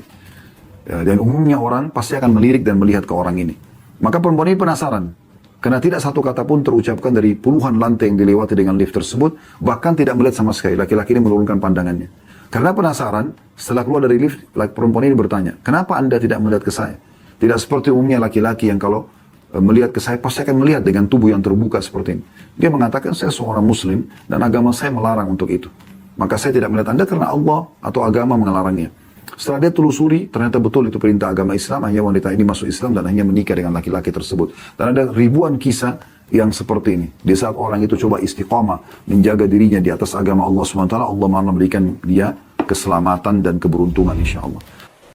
Ya, dan umumnya orang pasti akan melirik dan melihat ke orang ini. Maka perempuan ini penasaran, karena tidak satu kata pun terucapkan dari puluhan lantai yang dilewati dengan lift tersebut, bahkan tidak melihat sama sekali. Laki-laki ini menurunkan pandangannya. Karena penasaran, setelah keluar dari lift, perempuan ini bertanya, kenapa Anda tidak melihat ke saya? Tidak seperti umumnya laki-laki yang kalau melihat ke saya, pasti akan melihat dengan tubuh yang terbuka seperti ini. Dia mengatakan, saya seorang muslim dan agama saya melarang untuk itu. Maka saya tidak melihat Anda karena Allah atau agama melarangnya. Setelah dia telusuri, ternyata betul itu perintah agama Islam, hanya wanita ini masuk Islam dan hanya menikah dengan laki-laki tersebut. Dan ada ribuan kisah yang seperti ini. Di saat orang itu coba istiqamah, menjaga dirinya di atas agama Allah SWT, Allah malah memberikan dia keselamatan dan keberuntungan insya Allah.